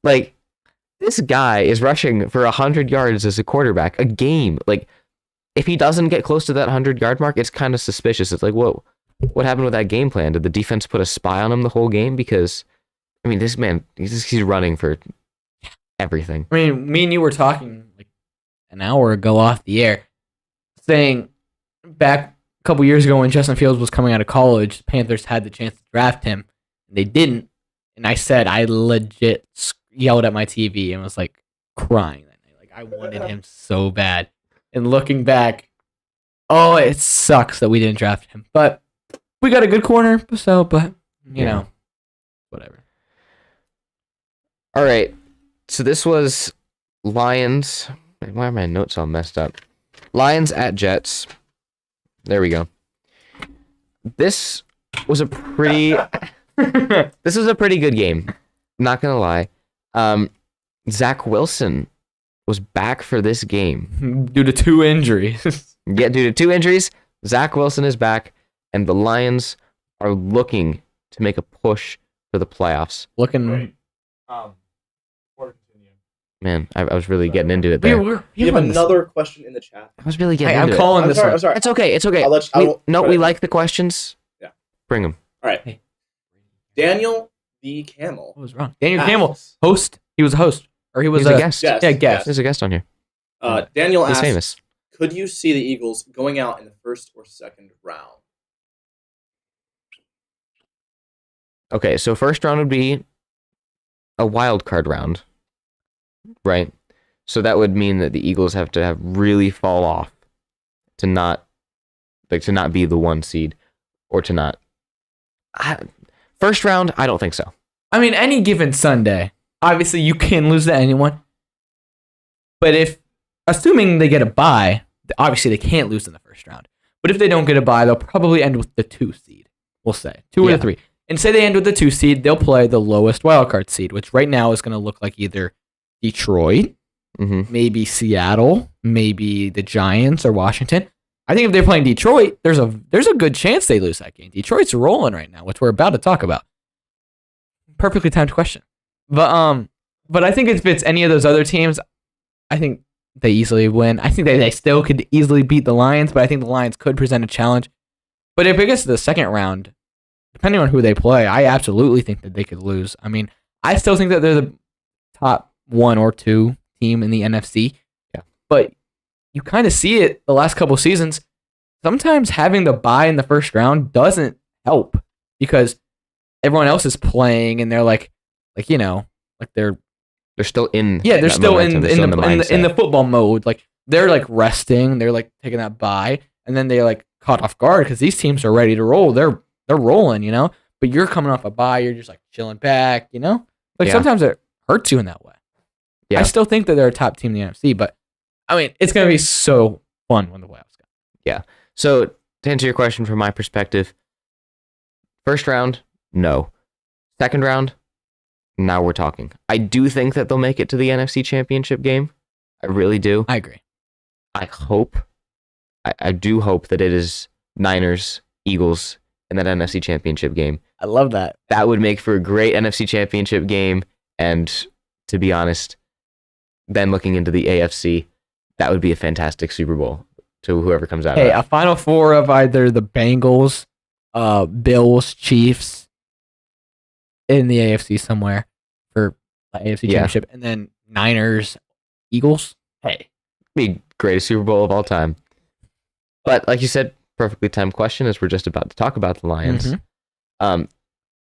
Speaker 2: Like, this guy is rushing for 100 yards as a quarterback a game. Like, if he doesn't get close to that 100-yard mark, it's kind of suspicious. It's like, whoa, what happened with that game plan? Did the defense put a spy on him the whole game? Because, I mean, this man, he's running for everything.
Speaker 1: I mean, me and you were talking like an hour ago off the air, saying back a couple years ago when Justin Fields was coming out of college, the Panthers had the chance to draft him, and they didn't. And I said, I legit yelled at my TV and was like crying that night. Like, I wanted him so bad. And looking back, oh, it sucks that we didn't draft him. But we got a good corner, so, but, you know, whatever.
Speaker 2: All right. So this was Lions. Why are my notes all messed up? Lions at Jets. There we go. This was a pretty good game. Not gonna lie. Zach Wilson was back for this game
Speaker 1: Due to 2 injuries.
Speaker 2: due to 2 injuries. Zach Wilson is back, and the Lions are looking to make a push for the playoffs.
Speaker 1: Looking.
Speaker 4: Right.
Speaker 2: Man, I was really getting into it there.
Speaker 4: We have another question in the chat.
Speaker 2: I was really getting
Speaker 1: Hey, I'm
Speaker 2: into it.
Speaker 1: calling this one.
Speaker 4: I'm sorry.
Speaker 2: It's okay. It's okay.
Speaker 4: I'll let you-
Speaker 2: We like the questions.
Speaker 4: Yeah.
Speaker 2: Bring them.
Speaker 4: All right.
Speaker 1: Hey.
Speaker 4: Daniel the Camel.
Speaker 1: What was wrong? Daniel
Speaker 4: asks-
Speaker 1: Campbell, host. He was a host. Or he was
Speaker 2: He's a guest.
Speaker 4: Yes,
Speaker 1: Yeah, guest.
Speaker 2: There's a guest on here.
Speaker 4: Daniel
Speaker 2: He's
Speaker 4: asks,
Speaker 2: famous.
Speaker 4: could you see the Eagles going out in the first or second round?
Speaker 2: Okay, so first round would be a wild card round, right? So that would mean that the Eagles have to really fall off to not be the 1 seed, or to not. First round, I don't think so.
Speaker 1: I mean, any given Sunday, obviously you can lose to anyone. But assuming they get a bye, obviously they can't lose in the first round. But if they don't get a bye, they'll probably end with the 2 seed. We'll say 2 or the 3. And say they end with the 2 seed, they'll play the lowest wildcard seed, which right now is going to look like either Detroit, maybe Seattle, maybe the Giants or Washington. I think if they're playing Detroit, there's a good chance they lose that game. Detroit's rolling right now, which we're about to talk about. Perfectly timed question. But I think if it's any of those other teams, I think they easily win. I think they still could easily beat the Lions, but I think the Lions could present a challenge. But if it gets to the second round, depending on who they play, I absolutely think that they could lose. I mean, I still think that they're the top 1 or 2 team in the NFC.
Speaker 2: Yeah.
Speaker 1: But you kind of see it the last couple seasons. Sometimes having the bye in the first round doesn't help because everyone else is playing and they're like you know, like they're
Speaker 2: still in.
Speaker 1: Yeah, they're
Speaker 2: that
Speaker 1: still in
Speaker 2: momentum,
Speaker 1: in the football mode. Like they're like resting, they're like taking that bye, and then they like caught off guard because these teams are ready to roll. They're rolling, you know. But you're coming off a bye, you're just like chilling back, you know. Like sometimes it hurts you in that way. Yeah. I still think that they're a top team in the NFC, but I mean, it's gonna be so fun when the playoffs go.
Speaker 2: Yeah. So to answer your question from my perspective, first round, no. Second round, now we're talking. I do think that they'll make it to the NFC Championship game. I really do.
Speaker 1: I agree.
Speaker 2: I do hope that it is Niners, Eagles in that NFC Championship game.
Speaker 1: I love that.
Speaker 2: That would make for a great NFC Championship game. And to be honest, then looking into the AFC, that would be a fantastic Super Bowl to whoever comes out.
Speaker 1: Hey, a Final Four of either the Bengals, Bills, Chiefs in the AFC somewhere for the AFC Championship, and then Niners, Eagles. Hey,
Speaker 2: be greatest Super Bowl of all time. But like you said, perfectly timed question as we're just about to talk about the Lions.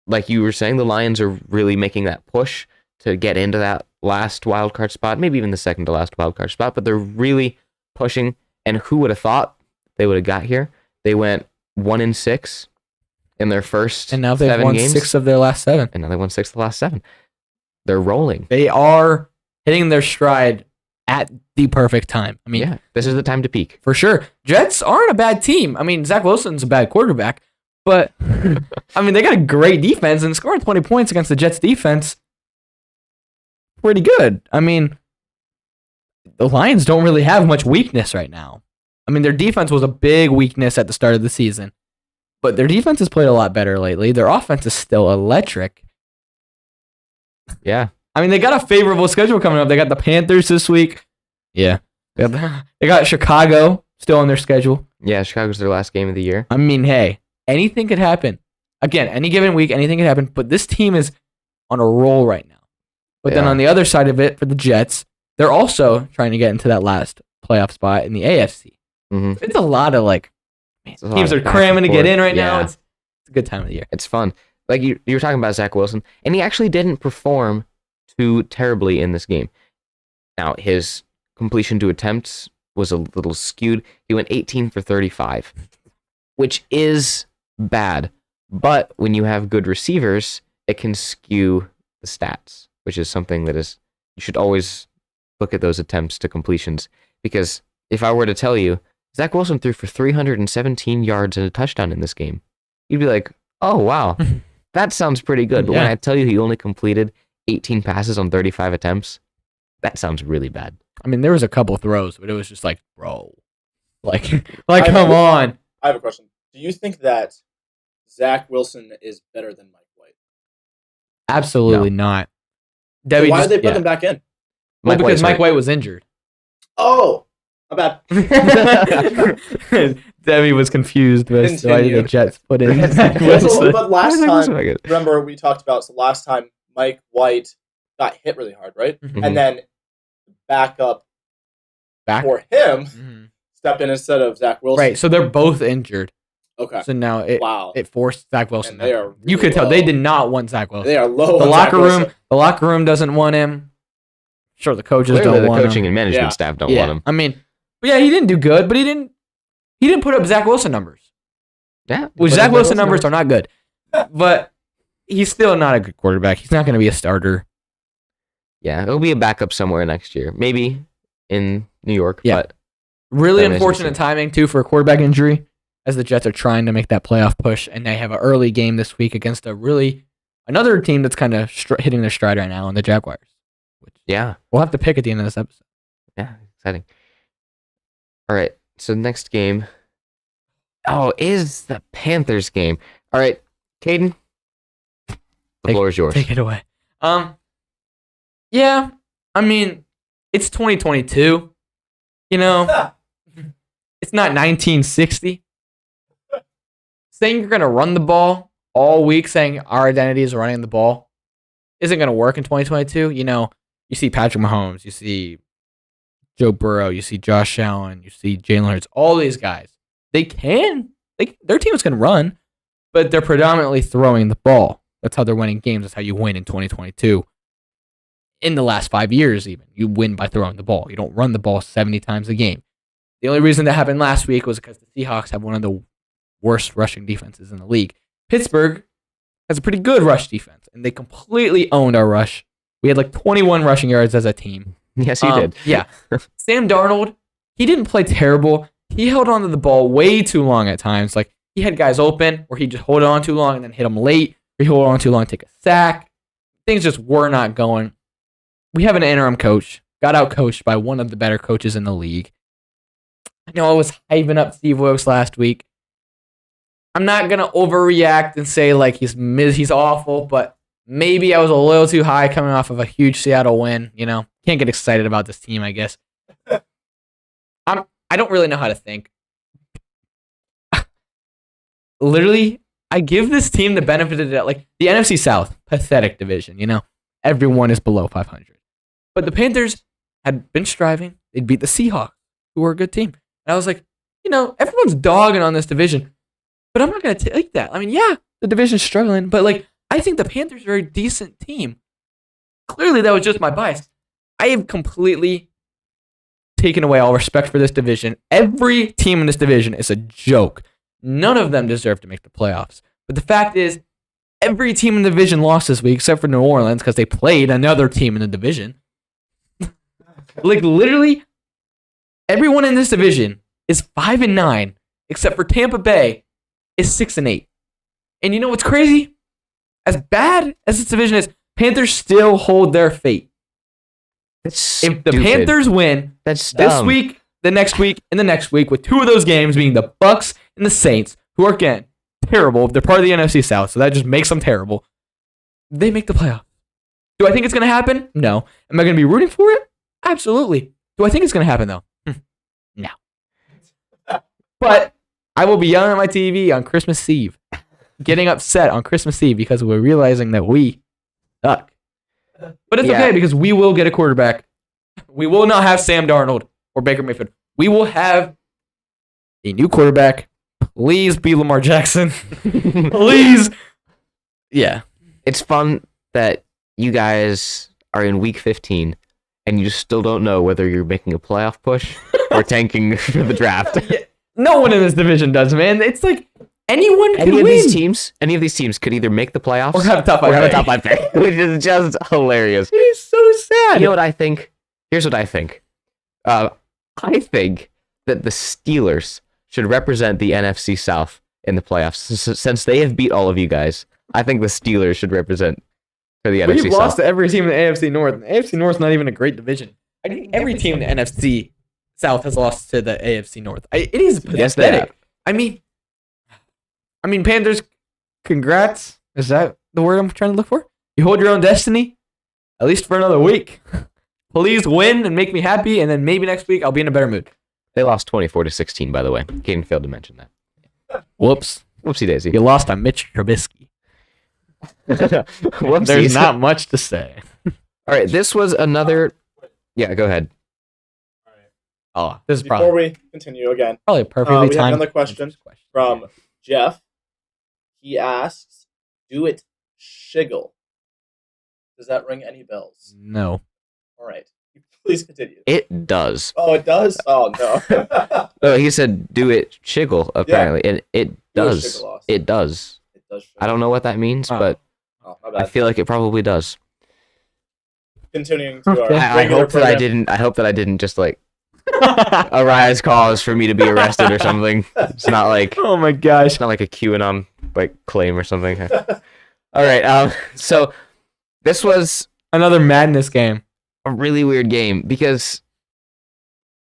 Speaker 2: Like you were saying, the Lions are really making that push to get into that last wildcard spot, maybe even the second to last wildcard spot, but they're really pushing. And who would have thought they would have got here? They went 1-6 in their first
Speaker 1: and now they've
Speaker 2: 7
Speaker 1: won
Speaker 2: games.
Speaker 1: 6 of their last 7.
Speaker 2: And now they won 6 of the last 7. They're rolling.
Speaker 1: They are hitting their stride at the perfect time. I mean,
Speaker 2: yeah, this is the time to peak.
Speaker 1: For sure. Jets aren't a bad team. I mean, Zach Wilson's a bad quarterback, but I mean, they got a great defense, and scoring 20 points against the Jets defense, pretty good. I mean, the Lions don't really have much weakness right now. I mean, their defense was a big weakness at the start of the season, but their defense has played a lot better lately. Their offense is still electric.
Speaker 2: Yeah.
Speaker 1: I mean, they got a favorable schedule coming up. They got the Panthers this week. Yeah. They got Chicago still on their schedule.
Speaker 2: Yeah, Chicago's their last game of the year.
Speaker 1: I mean, hey, anything could happen. Again, any given week, anything could happen. But this team is on a roll right now. But then on the other side of it, for the Jets, they're also trying to get into that last playoff spot in the AFC.
Speaker 2: Mm-hmm.
Speaker 1: It's a lot of teams are cramming to get in right now. It's a good time of the year.
Speaker 2: It's fun. Like you were talking about Zach Wilson, and he actually didn't perform too terribly in this game. Now, his completion to attempts was a little skewed. He went 18 for 35, which is bad. But when you have good receivers, it can skew the stats, which is something that is, you should always look at those attempts to completions. Because if I were to tell you, Zach Wilson threw for 317 yards and a touchdown in this game, you'd be like, oh, wow, that sounds pretty good. But when I tell you he only completed 18 passes on 35 attempts, that sounds really bad.
Speaker 1: I mean, there was a couple throws, but it was just like, bro, come on.
Speaker 4: I have a question. Do you think that Zach Wilson is better than Mike White?
Speaker 1: Absolutely not.
Speaker 4: So why did they put him back in?
Speaker 1: Well, because Mike White was injured.
Speaker 4: Oh, my bad.
Speaker 1: Debbie was confused with why did the Jets put in Zach
Speaker 4: Wilson. But last time, remember we talked about, so last time Mike White got hit really hard, right?
Speaker 1: Mm-hmm.
Speaker 4: And then back for him stepped in instead of Zach Wilson.
Speaker 1: Right, so they're both injured.
Speaker 4: Okay.
Speaker 1: So now it forced Zach Wilson.
Speaker 4: They are really
Speaker 1: you could tell they did not want Zach Wilson.
Speaker 4: They are low.
Speaker 1: The locker room doesn't want him. Sure, the coaches don't want him.
Speaker 2: The coaching and management staff don't want him.
Speaker 1: I mean, but he didn't do good, but he didn't put up Zach Wilson numbers.
Speaker 2: Yeah.
Speaker 1: Which Zach Wilson numbers are not good. But he's still not a good quarterback. He's not going to be a starter.
Speaker 2: Yeah, it'll be a backup somewhere next year. Maybe in New York.
Speaker 1: Yeah.
Speaker 2: But
Speaker 1: really unfortunate timing, too, for a quarterback injury, as the Jets are trying to make that playoff push, and they have an early game this week against another team that's kind of hitting their stride right now, in the Jaguars. Which we'll have to pick at the end of this episode.
Speaker 2: Yeah, exciting. All right, so next game is the Panthers game. All right, Caden, the floor is yours.
Speaker 1: Take it away. Yeah, I mean, it's 2022. You know, it's not 1960. Saying you're going to run the ball all week, saying our identity is running the ball, isn't going to work in 2022. You know, you see Patrick Mahomes, you see Joe Burrow, you see Josh Allen, you see Jalen Hurts, all these guys. Their team is going to run, but they're predominantly throwing the ball. That's how they're winning games. That's how you win in 2022. In the last 5 years, even, you win by throwing the ball. You don't run the ball 70 times a game. The only reason that happened last week was because the Seahawks have one of the worst rushing defenses in the league. Pittsburgh has a pretty good rush defense, and they completely owned our rush. We had 21 rushing yards as a team.
Speaker 2: Yes, he did.
Speaker 1: Yeah. Sam Darnold, he didn't play terrible. He held on to the ball way too long at times. He had guys open where he just hold on too long and then hit them late, or he hold on too long and take a sack. Things just were not going. We have an interim coach, got out coached by one of the better coaches in the league. I know I was hyping up Steve Wilkes last week. I'm not going to overreact and say he's awful, but maybe I was a little too high coming off of a huge Seattle win. You know, can't get excited about this team, I guess. I don't really know how to think. Literally, I give this team the benefit of the doubt. The NFC South, pathetic division, you know. Everyone is below 500. But the Panthers had been striving. They'd beat the Seahawks, who were a good team. And I was like, everyone's dogging on this division. But I'm not going to take that. I mean, yeah, the division's struggling. But, I think the Panthers are a decent team. Clearly, that was just my bias. I have completely taken away all respect for this division. Every team in this division is a joke. None of them deserve to make the playoffs. But the fact is, every team in the division lost this week, except for New Orleans, because they played another team in the division. Literally, everyone in this division is 5-9, except for Tampa Bay is 6-8. And you know what's crazy? As bad as this division is, Panthers still hold their fate.
Speaker 2: That's
Speaker 1: If the
Speaker 2: stupid.
Speaker 1: Panthers win
Speaker 2: That's
Speaker 1: this
Speaker 2: dumb.
Speaker 1: week, the next week, and the next week, with two of those games being the Bucks and the Saints, who are again terrible. They're part of the NFC South, so that just makes them terrible. They make the playoffs. Do I think it's going to happen? No. Am I going to be rooting for it? Absolutely. Do I think it's going to happen though? No. But I will be yelling at my TV on Christmas Eve, getting upset on Christmas Eve because we're realizing that we suck. But it's okay because we will get a quarterback. We will not have Sam Darnold or Baker Mayfield. We will have a new quarterback. Please be Lamar Jackson. Please. Yeah.
Speaker 2: It's fun that you guys are in week 15 and you still don't know whether you're making a playoff push or tanking for the draft.
Speaker 1: Yeah. No one in this division does, man. It's like anyone can
Speaker 2: Any
Speaker 1: win.
Speaker 2: of these teams could either make the playoffs
Speaker 1: Or have a top five
Speaker 2: or have a
Speaker 1: pick.
Speaker 2: top 5 pick, which is just hilarious.
Speaker 1: It is so sad.
Speaker 2: You know what I think? Here's what I think. I think that the Steelers should represent the NFC South in the playoffs. Since they have beat all of you guys, I think the Steelers should represent for the NFC
Speaker 1: We've
Speaker 2: South.
Speaker 1: lost to every team in the AFC North. The AFC North is not even a great division. I think every team in the NFC South has lost to the AFC North. It is pathetic.
Speaker 2: Yes, they have.
Speaker 1: I mean, Panthers, congrats. Is that the word I'm trying to look for? You hold your own destiny, at least for another week. Please win and make me happy, and then maybe next week I'll be in a better mood.
Speaker 2: They lost 24-16, by the way. Caden failed to mention that.
Speaker 1: Whoops.
Speaker 2: Whoopsie daisy.
Speaker 1: You lost on Mitch Trubisky.
Speaker 2: Whoopsies.
Speaker 1: There's not much to say.
Speaker 2: All right, this was another. Yeah, go ahead.
Speaker 1: Oh, this is
Speaker 4: Before
Speaker 1: probably
Speaker 4: we continue again,
Speaker 1: a perfectly
Speaker 4: we have
Speaker 1: timed
Speaker 4: another question from Jeff. He asks, "Do it shiggle." Does that ring any bells?
Speaker 1: No.
Speaker 4: All right, please continue.
Speaker 2: It does.
Speaker 4: Oh, it does. Oh no.
Speaker 2: Oh, he said do it shiggle, apparently. And it
Speaker 4: Do it
Speaker 2: does.
Speaker 4: shiggle, Austin.
Speaker 2: It does.
Speaker 4: It does. Shiggle.
Speaker 2: I don't know what that means,
Speaker 1: Oh.
Speaker 2: but
Speaker 4: Oh, my
Speaker 2: I
Speaker 4: bad.
Speaker 2: feel like it probably does.
Speaker 4: Continuing to our
Speaker 2: I
Speaker 4: regular
Speaker 2: hope that I
Speaker 4: program.
Speaker 2: didn't. I hope that I didn't just like arise cause for me to be arrested or something. It's not like
Speaker 1: Oh my gosh.
Speaker 2: it's not like a QAnon like claim or something. All right. So this was
Speaker 1: Another madness game.
Speaker 2: a really weird game because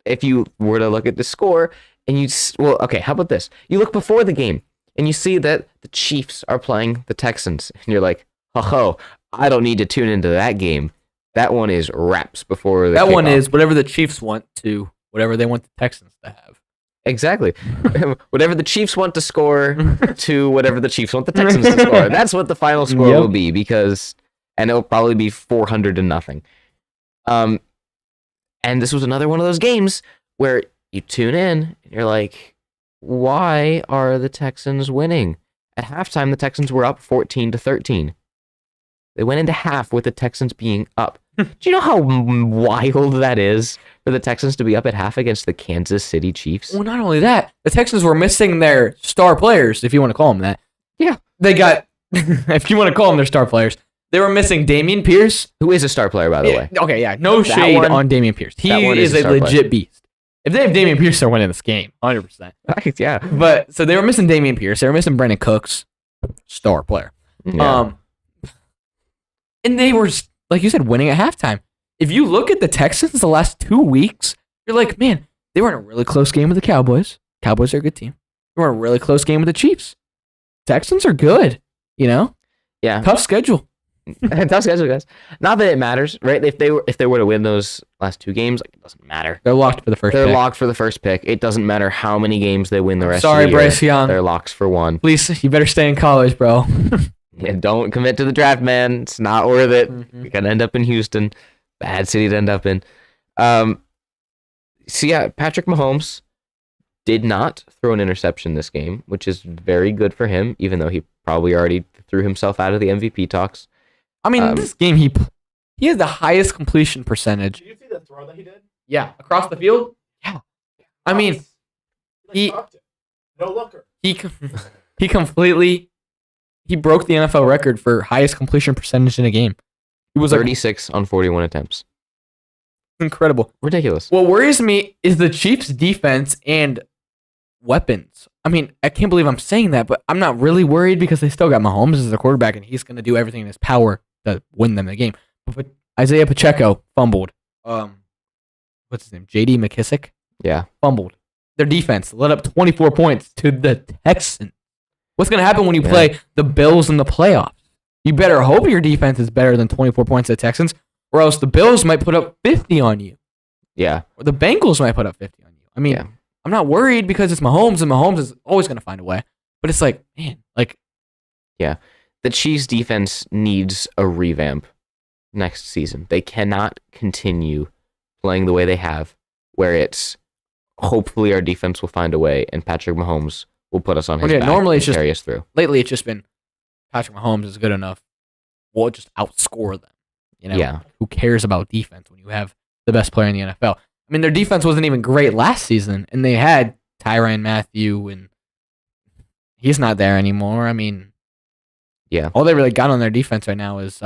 Speaker 2: if you were to look at the score and okay, how about this? You look before the game and you see that the Chiefs are playing the Texans and you're like, ho, I don't need to tune into that game. That one is wraps before the
Speaker 1: That one
Speaker 2: kickoff.
Speaker 1: is whatever the Chiefs want to whatever they want the Texans to have.
Speaker 2: Exactly. Whatever the Chiefs want to score to whatever the Chiefs want the Texans to score. That's what the final score
Speaker 1: Yep.
Speaker 2: will be and it'll probably be 400-0. And this was another one of those games where you tune in and you're like, why are the Texans winning? At halftime, the Texans were up 14-13. They went into half with the Texans being up. Do you know how wild that is for the Texans to be up at half against the Kansas City Chiefs?
Speaker 1: Well, not only that, the Texans were missing their star players, if you want to call them that.
Speaker 2: Yeah.
Speaker 1: They got, if you want to call them their star players, they were missing Damian Pierce.
Speaker 2: Who is a star player, by the way.
Speaker 1: Okay, yeah, no
Speaker 2: That
Speaker 1: shade
Speaker 2: one-
Speaker 1: on Damian Pierce. He
Speaker 2: that one
Speaker 1: is
Speaker 2: is a
Speaker 1: a
Speaker 2: star
Speaker 1: legit
Speaker 2: player.
Speaker 1: beast. If they have Damian Pierce, they're winning this game, 100%.
Speaker 2: Yeah.
Speaker 1: But so they were missing Damian Pierce. They were missing Brandon Cooks, star player.
Speaker 2: Yeah.
Speaker 1: And they were, like you said, winning at halftime. If you look at the Texans the last 2 weeks, you're like, man, they were in a really close game with the Cowboys. Cowboys are a good team. They were in a really close game with the Chiefs. Texans are good, you know?
Speaker 2: Yeah.
Speaker 1: Tough schedule.
Speaker 2: Tough schedule, guys. Not that it matters, right? If they were to win those last 2 games, like, it doesn't matter.
Speaker 1: They're locked for the first
Speaker 2: They're
Speaker 1: pick.
Speaker 2: locked for the first pick. It doesn't matter how many games they win the rest
Speaker 1: Sorry,
Speaker 2: of the year.
Speaker 1: Bryce Young.
Speaker 2: They're locks for 1.
Speaker 1: Please, you better stay in college, bro.
Speaker 2: Yeah, don't commit to the draft, man. It's not worth it.
Speaker 1: Mhm.
Speaker 2: You're gonna end up in Houston. Bad city to end up in. So yeah, Patrick Mahomes did not throw an interception this game, which is very good for him, even though he probably already threw himself out of the MVP talks.
Speaker 1: I mean, in this game, he had the highest completion percentage.
Speaker 4: Did you see the throw that he did?
Speaker 1: Yeah, across the field. Yeah. I mean, he-
Speaker 4: dropped it. No looker.
Speaker 1: he completely broke the NFL record for highest completion percentage in a game. It was like
Speaker 2: 36 on 41 attempts.
Speaker 1: incredible.
Speaker 2: Ridiculous.
Speaker 1: What worries me is the Chiefs' defense and weapons. I mean, I can't believe I'm saying that, but I'm not really worried because they still got Mahomes as their quarterback, and he's going to do everything in his power to win them the game. But Isaiah Pacheco fumbled what's his name? J.D. McKissick
Speaker 2: Yeah.
Speaker 1: fumbled. Their defense let up 24 points to the Texans. What's going to happen when you play the Bills in the playoffs? You better hope your defense is better than 24 points to the Texans, or else the Bills might put up 50 on you.
Speaker 2: Yeah.
Speaker 1: Or the Bengals might put up 50 on you. I mean, I'm not worried because it's Mahomes, and Mahomes is always going to find a way. But it's like, man, like...
Speaker 2: Yeah. The Chiefs' defense needs a revamp next season. They cannot continue playing the way they have, where it's hopefully our defense will find a way, and Patrick Mahomes will put us on his back
Speaker 1: normally
Speaker 2: and
Speaker 1: it's just,
Speaker 2: carry us through.
Speaker 1: Lately, it's just been Patrick Mahomes is good enough. We'll just outscore them. You know,
Speaker 2: Yeah.
Speaker 1: Who cares about defense when you have the best player in the NFL? I mean, their defense wasn't even great last season, and they had Tyrann Mathieu, and he's not there anymore. I mean,
Speaker 2: yeah,
Speaker 1: all they really got on their defense right now is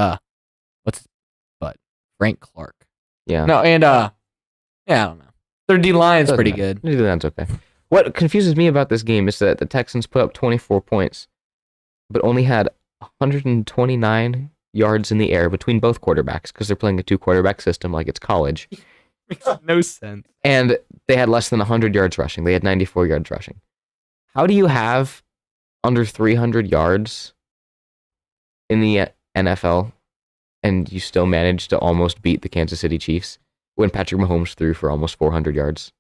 Speaker 1: Frank Clark.
Speaker 2: Yeah.
Speaker 1: No, and yeah, I don't know. Their D line's
Speaker 2: Doesn't
Speaker 1: pretty
Speaker 2: matter.
Speaker 1: good.
Speaker 2: D line's okay. What confuses me about this game is that the Texans put up 24 points, but only had 129 yards in the air between both quarterbacks because they're playing a 2-quarterback system like it's college.
Speaker 1: Makes no sense.
Speaker 2: And they had less than 100 yards rushing. They had 94 yards rushing. How do you have under 300 yards in the NFL and you still manage to almost beat the Kansas City Chiefs when Patrick Mahomes threw for almost 400 yards?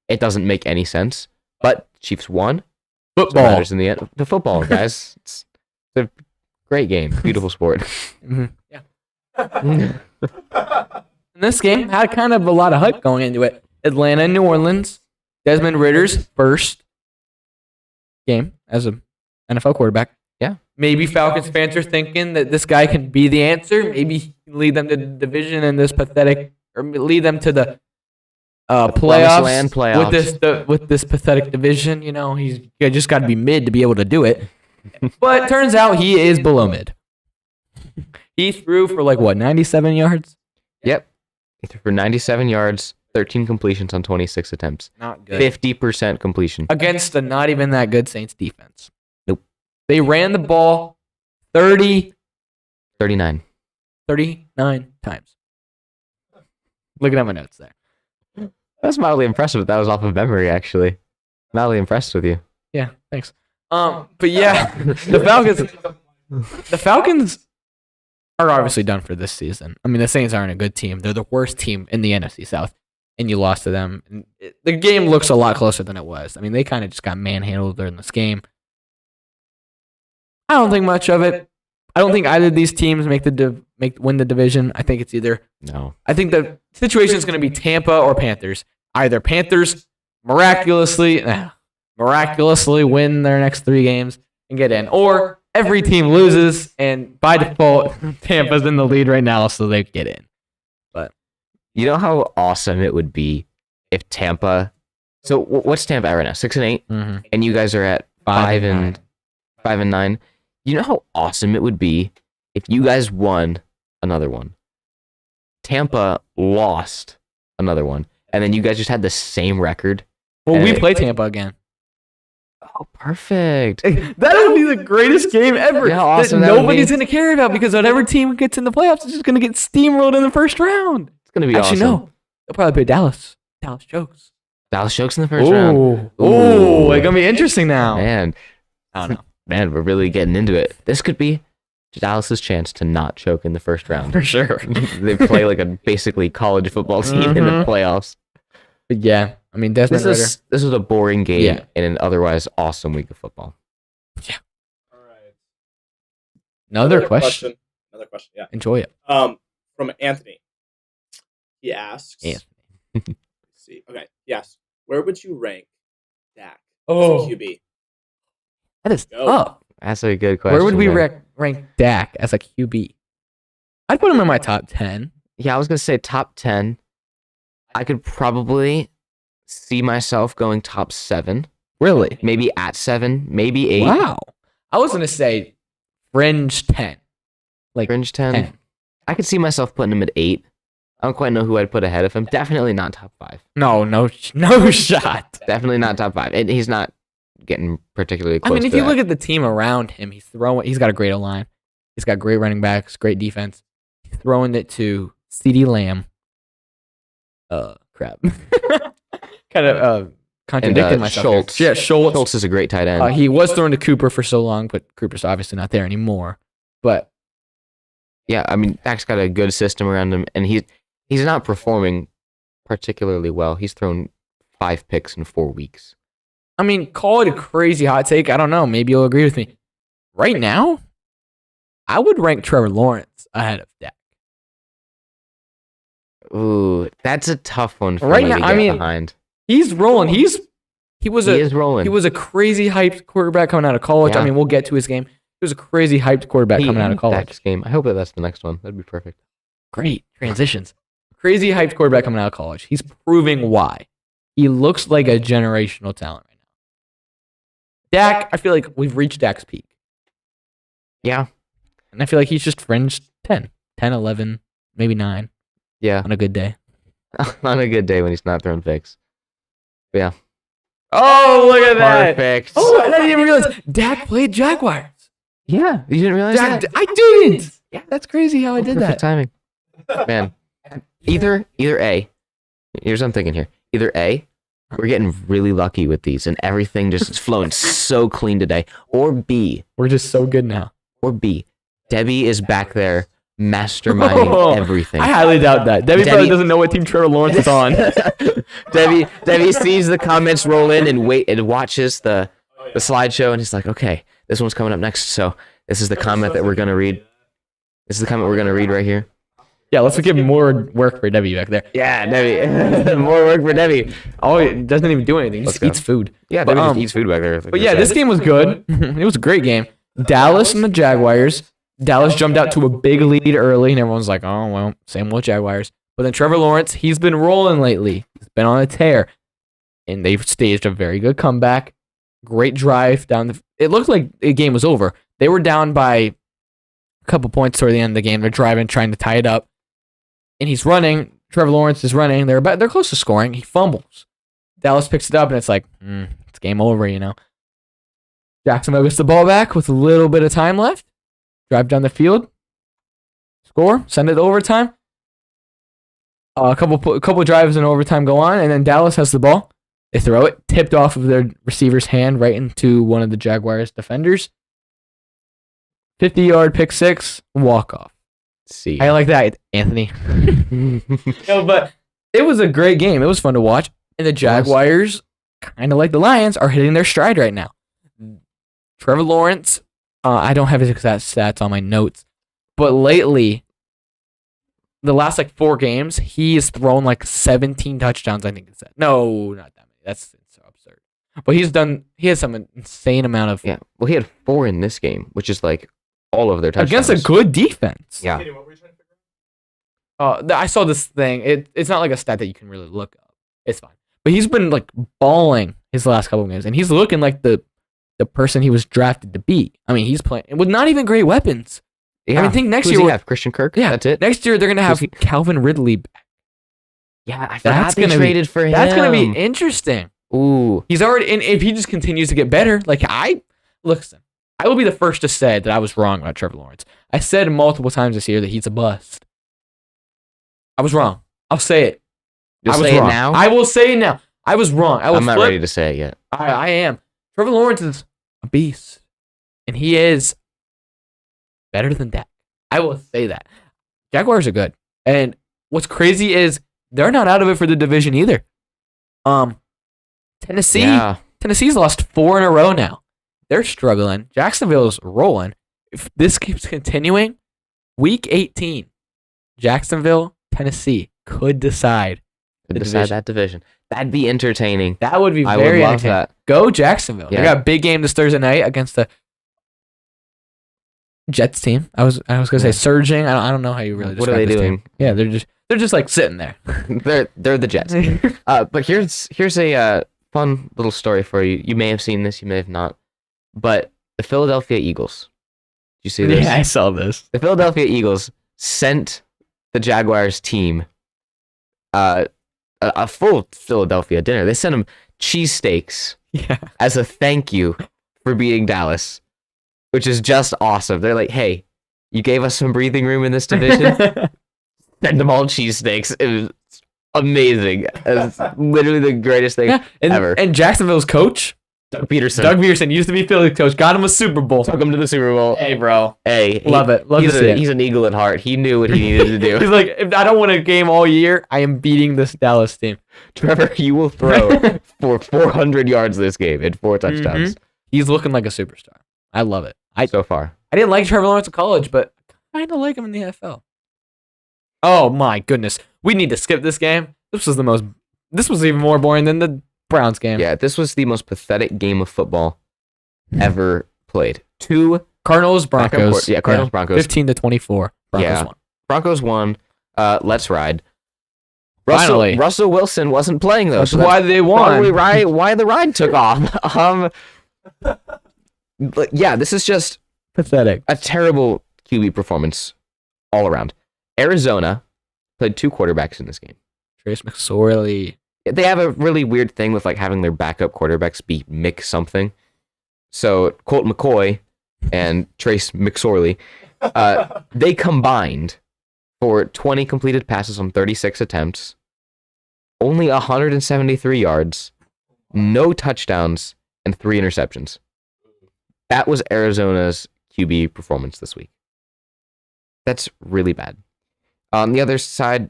Speaker 2: It doesn't make any sense, but Chiefs won.
Speaker 1: Football.
Speaker 2: So it matters in the end. The football, guys. It's a great game. Beautiful sport.
Speaker 1: Mm-hmm. Yeah. And this game had kind of a lot of hype going into it. Atlanta and New Orleans. Desmond Ritter's first game as an NFL quarterback.
Speaker 2: Yeah.
Speaker 1: Maybe Falcons fans are thinking that this guy can be the answer. Maybe he can lead them to the division in this pathetic, or lead them to the playoffs,
Speaker 2: Land playoffs.
Speaker 1: with this pathetic division. You know, he's just got to be mid to be able to do it. But turns out he is below mid. He threw for 97 yards?
Speaker 2: Yep. He threw for 97 yards, 13 completions on 26 attempts.
Speaker 1: Not good.
Speaker 2: 50% completion.
Speaker 1: Against a not even that good Saints defense.
Speaker 2: Nope.
Speaker 1: They ran the ball
Speaker 2: 39
Speaker 1: times. Looking at my notes there.
Speaker 2: That's mildly impressive. That was off of memory, actually. Mildly impressed with you.
Speaker 1: Yeah, thanks. But yeah, the Falcons are obviously done for this season. I mean, the Saints aren't a good team. They're the worst team in the NFC South, and you lost to them. And the game looks a lot closer than it was. I mean, they kind of just got manhandled during this game. I don't think much of it. I don't think either of these teams win the division. I think it's either.
Speaker 2: No.
Speaker 1: I think the situation is going to be Tampa or Panthers. Either Panthers miraculously win their next 3 games and get in, or every team loses and by default Tampa's in the lead right now, so they get in. But
Speaker 2: you know how awesome it would be if Tampa. So what's Tampa at right now? 6-8,
Speaker 1: mm-hmm.
Speaker 2: and you guys are at 5 and 9. You know how awesome it would be if you guys won another one. Tampa lost another one, and then you guys just had the same record.
Speaker 1: Well, we play Tampa again.
Speaker 2: Oh, perfect.
Speaker 1: That would be the greatest game ever.
Speaker 2: Yeah, awesome
Speaker 1: that nobody's going to care about because whatever team gets in the playoffs is just going to get steamrolled in the first round.
Speaker 2: It's going to be
Speaker 1: Actually,
Speaker 2: awesome.
Speaker 1: no. They'll probably play Dallas. Dallas chokes.
Speaker 2: Dallas chokes in the first round.
Speaker 1: Ooh, it's going to be interesting now.
Speaker 2: Man.
Speaker 1: I don't know.
Speaker 2: Man, we're really getting into it. This could be Dallas's chance to not choke in the first round.
Speaker 1: For sure.
Speaker 2: They play like a basically college football team in the playoffs.
Speaker 1: But yeah, I mean, Desmond Ridder.
Speaker 2: This was a boring game in an otherwise awesome week of football.
Speaker 1: Yeah.
Speaker 4: All right.
Speaker 1: Another question.
Speaker 4: Another question. Yeah.
Speaker 1: Enjoy it.
Speaker 4: From Anthony. He asks.
Speaker 1: Anthony.
Speaker 4: Let's see. Okay. Yes. Where would you rank Dak as
Speaker 1: Oh.
Speaker 4: a QB?
Speaker 1: That is
Speaker 4: Go.
Speaker 1: tough.
Speaker 2: That's a good question.
Speaker 1: Where would we
Speaker 2: man.
Speaker 1: rank Dak as a QB? I'd put him in my top 10.
Speaker 2: Yeah, I was going to say top 10. I could probably see myself going top 7.
Speaker 1: Really?
Speaker 2: Maybe at 7, maybe 8.
Speaker 1: Wow. I was going to say fringe 10. Like
Speaker 2: Fringe 10.
Speaker 1: 10.
Speaker 2: I could see myself putting him at 8. I don't quite know who I'd put ahead of him. Definitely not top 5.
Speaker 1: No shot.
Speaker 2: Definitely not top 5. And he's not getting particularly close.
Speaker 1: I mean, if
Speaker 2: to
Speaker 1: you
Speaker 2: that.
Speaker 1: look at the team around him, he's got a great O-line. He's got great running backs, great defense. He's throwing it to CeeDee Lamb, Crap. Kind of contradicting
Speaker 2: And
Speaker 1: myself.
Speaker 2: Schultz.
Speaker 1: Here. Yeah, Schultz.
Speaker 2: Schultz is a great tight end.
Speaker 1: He was thrown to Cooper for so long, but Cooper's obviously not there anymore. But
Speaker 2: Yeah, I mean, Dak's got a good system around him, and he's not performing particularly well. He's thrown 5 picks in 4 weeks.
Speaker 1: I mean, call it a crazy hot take. I don't know. Maybe you'll agree with me. Right now, I would rank Trevor Lawrence ahead of Dak.
Speaker 2: Ooh, that's a tough one for
Speaker 1: Right
Speaker 2: me
Speaker 1: now,
Speaker 2: to get
Speaker 1: I mean,
Speaker 2: behind.
Speaker 1: He's rolling. He
Speaker 2: Is rolling.
Speaker 1: was a crazy hyped quarterback coming out of college.
Speaker 2: Yeah.
Speaker 1: I mean, we'll get to his game. He was a crazy hyped quarterback coming out of college.
Speaker 2: Dak's game. I hope that that's the next one. That'd be perfect.
Speaker 1: Great transitions. Crazy hyped quarterback coming out of college. He's proving why. He looks like a generational talent right now. Dak, I feel like we've reached Dak's peak.
Speaker 2: Yeah.
Speaker 1: And I feel like he's just fringe 10, 11, maybe 9
Speaker 2: Yeah.
Speaker 1: on a good day.
Speaker 2: On a good day when he's not throwing picks. But yeah.
Speaker 1: Oh, look at that.
Speaker 2: Perfect.
Speaker 1: Oh, I didn't even realize Dak played Jaguars.
Speaker 2: Yeah. You didn't realize that?
Speaker 1: I didn't. Yeah, that's crazy how I did
Speaker 2: Perfect
Speaker 1: that.
Speaker 2: timing. Man. Either A. Here's what I'm thinking here. Either A, we're getting really lucky with these and everything just is flowing so clean today. Or B,
Speaker 1: We're just so good now.
Speaker 2: Debbie is back there masterminding everything.
Speaker 1: I highly doubt that. Debbie probably doesn't know what team Trevor Lawrence is on.
Speaker 2: Debbie sees the comments roll in and watches the slideshow and he's like, okay, this one's coming up next. So this is the comment that we're gonna read. This is the comment we're gonna read right here.
Speaker 1: Yeah, let's give more work for Debbie back there.
Speaker 2: Yeah, Debbie. More work for Debbie.
Speaker 1: Oh, he doesn't even do anything. He just eats food.
Speaker 2: Yeah,
Speaker 1: But,
Speaker 2: Debbie just eats food back there.
Speaker 1: But yeah, this game was good. It was a great game. Dallas and the Jaguars. Dallas jumped out to a big lead early, and everyone's like, oh, well, same old Jaguars. But then Trevor Lawrence, he's been rolling lately. He's been on a tear. And they've staged a very good comeback. Great drive down the... It looked like the game was over. They were down by a couple points toward the end of the game. They're driving, trying to tie it up. And he's running. Trevor Lawrence is running. They're close to scoring. He fumbles. Dallas picks it up, and it's like, it's game over, you know. Jacksonville gets the ball back with a little bit of time left. Drive down the field. Score. Send it to overtime. A couple drives in overtime go on, and then Dallas has the ball. They throw it. Tipped off of their receiver's hand right into one of the Jaguars' defenders. 50-yard pick six. Walk-off.
Speaker 2: See.
Speaker 1: I like that, Anthony. No, but it was a great game. It was fun to watch. And the Jaguars, kind of like the Lions, are hitting their stride right now. Trevor Lawrence, I don't have his exact stats on my notes, but lately, the last 4 games, he has thrown 17 touchdowns, I think it's that. No, not that many. That's so absurd. But he has some insane amount of...
Speaker 2: Yeah. Well, he had 4 in this game, which is all of their touchdowns.
Speaker 1: Against a good defense.
Speaker 2: Yeah.
Speaker 1: I saw this thing. It's not a stat that you can really look up. It's fine. But he's been balling his last couple of games, and he's looking like the person he was drafted to be. I mean, he's playing with not even great weapons.
Speaker 2: Yeah.
Speaker 1: I mean, think next
Speaker 2: Who's
Speaker 1: year.
Speaker 2: he have? Christian Kirk?
Speaker 1: Yeah,
Speaker 2: That's it?
Speaker 1: Next year they're gonna have Calvin Ridley back.
Speaker 2: Yeah, I
Speaker 1: That's
Speaker 2: forgot they
Speaker 1: gonna
Speaker 2: traded for him.
Speaker 1: That's gonna be interesting.
Speaker 2: Ooh.
Speaker 1: He's already, and if he just continues to get better, I will be the first to say that I was wrong about Trevor Lawrence. I said multiple times this year that he's a bust. I was wrong. I'll say it.
Speaker 2: You'll
Speaker 1: I was
Speaker 2: say
Speaker 1: wrong.
Speaker 2: it now?
Speaker 1: I will say it now. I was wrong. I will
Speaker 2: I'm not
Speaker 1: flip.
Speaker 2: ready to say it yet.
Speaker 1: I am. Trevor Lawrence is a beast. And he is better than Dak. I will say that. Jaguars are good. And what's crazy is they're not out of it for the division either. Tennessee's lost 4 in a row now. They're struggling. Jacksonville's rolling. If this keeps continuing, week 18, Jacksonville, Tennessee could decide
Speaker 2: Could decide that division. That'd be entertaining.
Speaker 1: That would be
Speaker 2: I
Speaker 1: very
Speaker 2: would love
Speaker 1: entertaining.
Speaker 2: that.
Speaker 1: Go Jacksonville.
Speaker 2: Yeah.
Speaker 1: They got a big game this Thursday night against the Jets team. I was gonna say surging. I don't know how you really
Speaker 2: What
Speaker 1: describe
Speaker 2: are they
Speaker 1: this
Speaker 2: doing?
Speaker 1: team. Yeah, they're just sitting there.
Speaker 2: They're the Jets. But here's a fun little story for you. You may have seen this, you may have not. But the Philadelphia Eagles. Did you see this?
Speaker 1: Yeah, I saw this.
Speaker 2: The Philadelphia Eagles sent the Jaguars team a full Philadelphia dinner. They sent them cheesesteaks
Speaker 1: Yeah.
Speaker 2: as a thank you for beating Dallas, which is just awesome. They're like, hey, you gave us some breathing room in this division. Send them all cheesesteaks. It was amazing. It's literally the greatest thing ever.
Speaker 1: And Jacksonville's coach,
Speaker 2: Doug Peterson.
Speaker 1: Doug Peterson, used to be Philly's coach, got him a Super Bowl.
Speaker 2: Took him to the Super Bowl.
Speaker 1: Hey, bro.
Speaker 2: Hey,
Speaker 1: Love it. Love to see it.
Speaker 2: He's an Eagle at heart. He knew what he needed to do.
Speaker 1: He's like, if I don't win a game all year, I am beating this Dallas team.
Speaker 2: Trevor, you will throw for 400 yards this game and 4 touchdowns.
Speaker 1: He's looking like a superstar. I love it.
Speaker 2: So far.
Speaker 1: I didn't like Trevor Lawrence in college, but I kind of like him in the NFL. Oh my goodness. We need to skip this game. This was even more boring than the Browns game.
Speaker 2: Yeah, this was the most pathetic game of football ever played. 2
Speaker 1: Cardinals, Broncos.
Speaker 2: Cardinals, Broncos.
Speaker 1: 15-24. Broncos won.
Speaker 2: Broncos won. Let's ride.
Speaker 1: Finally.
Speaker 2: Russell Wilson wasn't playing though.
Speaker 1: That's why they won.
Speaker 2: Probably why the ride took off. But yeah, this is just
Speaker 1: Pathetic.
Speaker 2: a terrible QB performance all around. Arizona played 2 quarterbacks in this game.
Speaker 1: Trace McSorley.
Speaker 2: They have a really weird thing with like having their backup quarterbacks be Mick something. So Colt McCoy and Trace McSorley, they combined for 20 completed passes on 36 attempts, only 173 yards, no touchdowns, and 3 interceptions. That was Arizona's QB performance this week. That's really bad. On the other side,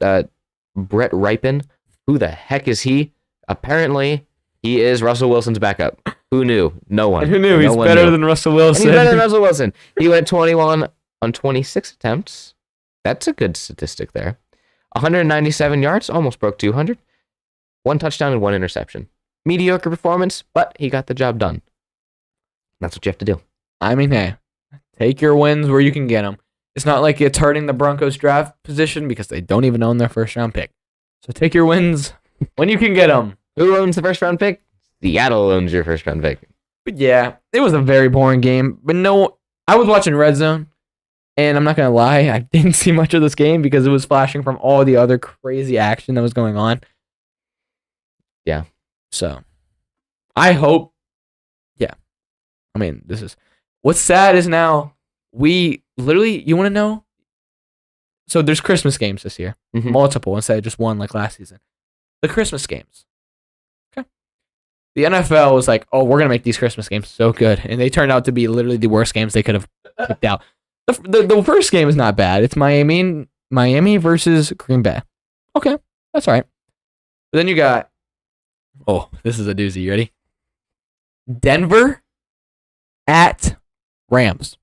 Speaker 2: Brett Ripon, who the heck is he? Apparently, he is Russell Wilson's backup. Who knew? No one.
Speaker 1: And who knew? He's better than Russell Wilson.
Speaker 2: He's better than Russell Wilson. He went 21 on 26 attempts. That's a good statistic there. 197 yards, almost broke 200. 1 touchdown and 1 interception. Mediocre performance, but he got the job done. That's what you have to do.
Speaker 1: I mean, hey, take your wins where you can get them. It's not like it's hurting the Broncos draft position because they don't even own their first round pick. So take your wins when you can get them.
Speaker 2: Who owns the first round pick? Seattle owns your first round pick.
Speaker 1: But yeah, it was a very boring game. But no, I was watching Red Zone, and I'm not going to lie, I didn't see much of this game because it was flashing from all the other crazy action that was going on.
Speaker 2: Yeah.
Speaker 1: So, I hope, I mean, what's sad is now we literally, you want to know? So there's Christmas games this year, multiple instead of just one like last season. The Christmas games. Okay. The NFL was like, oh, we're going to make these Christmas games so good. And they turned out to be literally the worst games they could have picked out. The first game is not bad. It's Miami versus Green Bay. Okay, that's all right. But then you got, this is a doozy. You ready? Denver at Rams.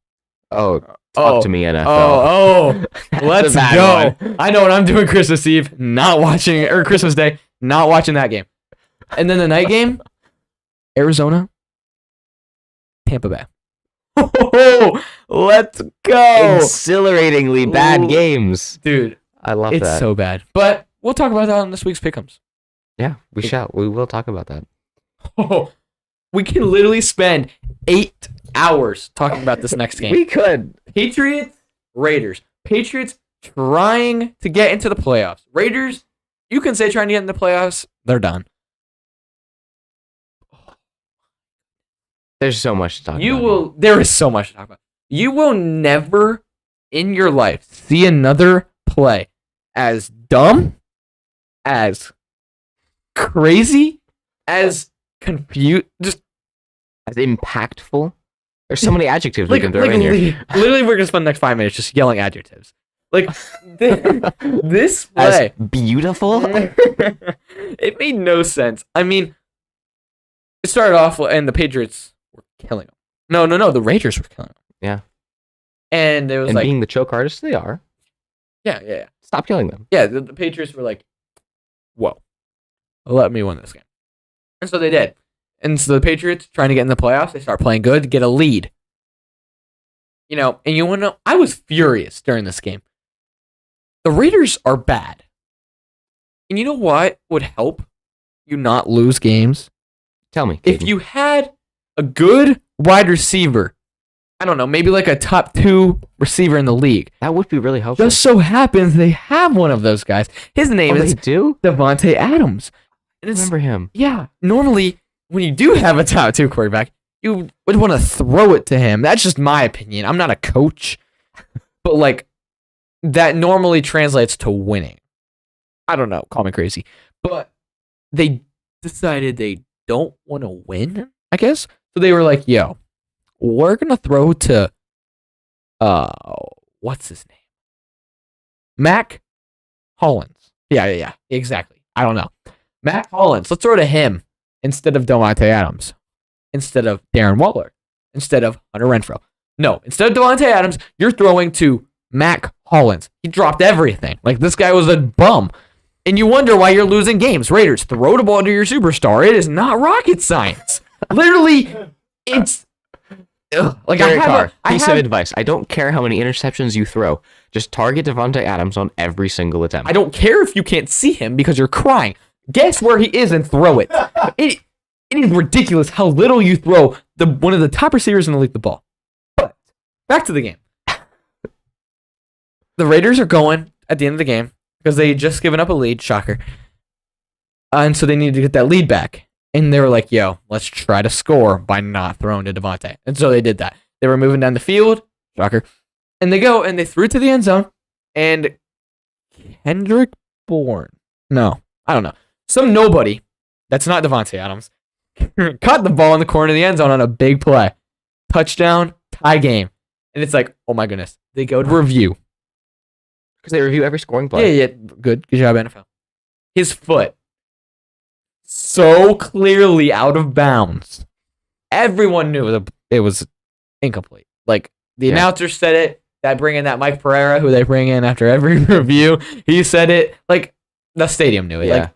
Speaker 2: Talk to me, NFL.
Speaker 1: Let's go. I know what I'm doing Christmas Eve, not watching, or Christmas Day, not watching that game. And then the night game, Arizona, Tampa Bay. Let's go.
Speaker 2: Exhilaratingly bad games.
Speaker 1: Dude,
Speaker 2: I love
Speaker 1: it's
Speaker 2: that.
Speaker 1: so bad. But we'll talk about that on this week's Pick'ems.
Speaker 2: Yeah, we shall. We will talk about that.
Speaker 1: We can literally spend 8 hours talking about this next game.
Speaker 2: We could.
Speaker 1: Patriots, Raiders. Patriots trying to get into the playoffs. Raiders, you can say trying to get into the playoffs. They're done.
Speaker 2: There's so much to talk about.
Speaker 1: There is so much to talk about. You will never in your life see another play as dumb, as crazy, as confused, just
Speaker 2: as impactful. There's so many adjectives we can throw in here.
Speaker 1: Literally, we're gonna spend the next 5 minutes just yelling adjectives. Like this play,
Speaker 2: as beautiful.
Speaker 1: It made no sense. I mean, it started off and the Patriots were killing them. No, the Raiders were killing them.
Speaker 2: Yeah,
Speaker 1: and it was
Speaker 2: and
Speaker 1: like
Speaker 2: being the choke artists they are.
Speaker 1: Yeah.
Speaker 2: Stop killing them.
Speaker 1: Yeah, the Patriots were like, "Whoa, let me win this game," and so they did. And so the Patriots, trying to get in the playoffs, they start playing good, get a lead. You know, and you want to know, I was furious during this game. The Raiders are bad. And you know what would help you not lose games?
Speaker 2: Tell me.
Speaker 1: If you had a good wide receiver, I don't know, maybe like a top 2 receiver in the league.
Speaker 2: That would be really helpful.
Speaker 1: Just so happens they have one of those guys. His name is Devontae Adams.
Speaker 2: And remember him.
Speaker 1: Yeah. Normally, when you do have a top 2 quarterback, you would want to throw it to him. That's just my opinion. I'm not a coach. But, like, that normally translates to winning. I don't know. Call me crazy. But they decided they don't want to win, I guess. So they were like, yo, we're going to throw to, what's his name? Mac Hollins. Yeah, exactly. I don't know. Mac Hollins. Let's throw to him instead of Devontae Adams, instead of Darren Waller, instead of Hunter Renfrow. No, instead of Devontae Adams, you're throwing to Mac Hollins. He dropped everything. Like, this guy was a bum. And you wonder why you're losing games. Raiders, throw the ball to your superstar. It is not rocket science. Literally, it's... Like,
Speaker 2: piece of advice. I don't care how many interceptions you throw. Just target Devontae Adams on every single attempt.
Speaker 1: I don't care if you can't see him because you're crying. Guess where he is and throw it. It is ridiculous how little you throw one of the top receivers in the league the ball. But back to the game. The Raiders are going at the end of the game because they had just given up a lead. Shocker. And so they needed to get that lead back. And they were like, yo, let's try to score by not throwing to Devontae. And so they did that. They were moving down the field. Shocker. And they go and they threw to the end zone. And Kendrick Bourne. No, I don't know. Some nobody that's not Devontae Adams caught the ball in the corner of the end zone on a big play. Touchdown, tie game. And it's like, oh my goodness. They go to review.
Speaker 2: Because they review every scoring play.
Speaker 1: Yeah. Good job, NFL. His foot. So clearly out of bounds. Everyone knew it was incomplete. Like, the announcer said it. That bring in that Mike Pereira, who they bring in after every review. He said it. Like, the stadium knew it.
Speaker 2: Yeah.
Speaker 1: Like,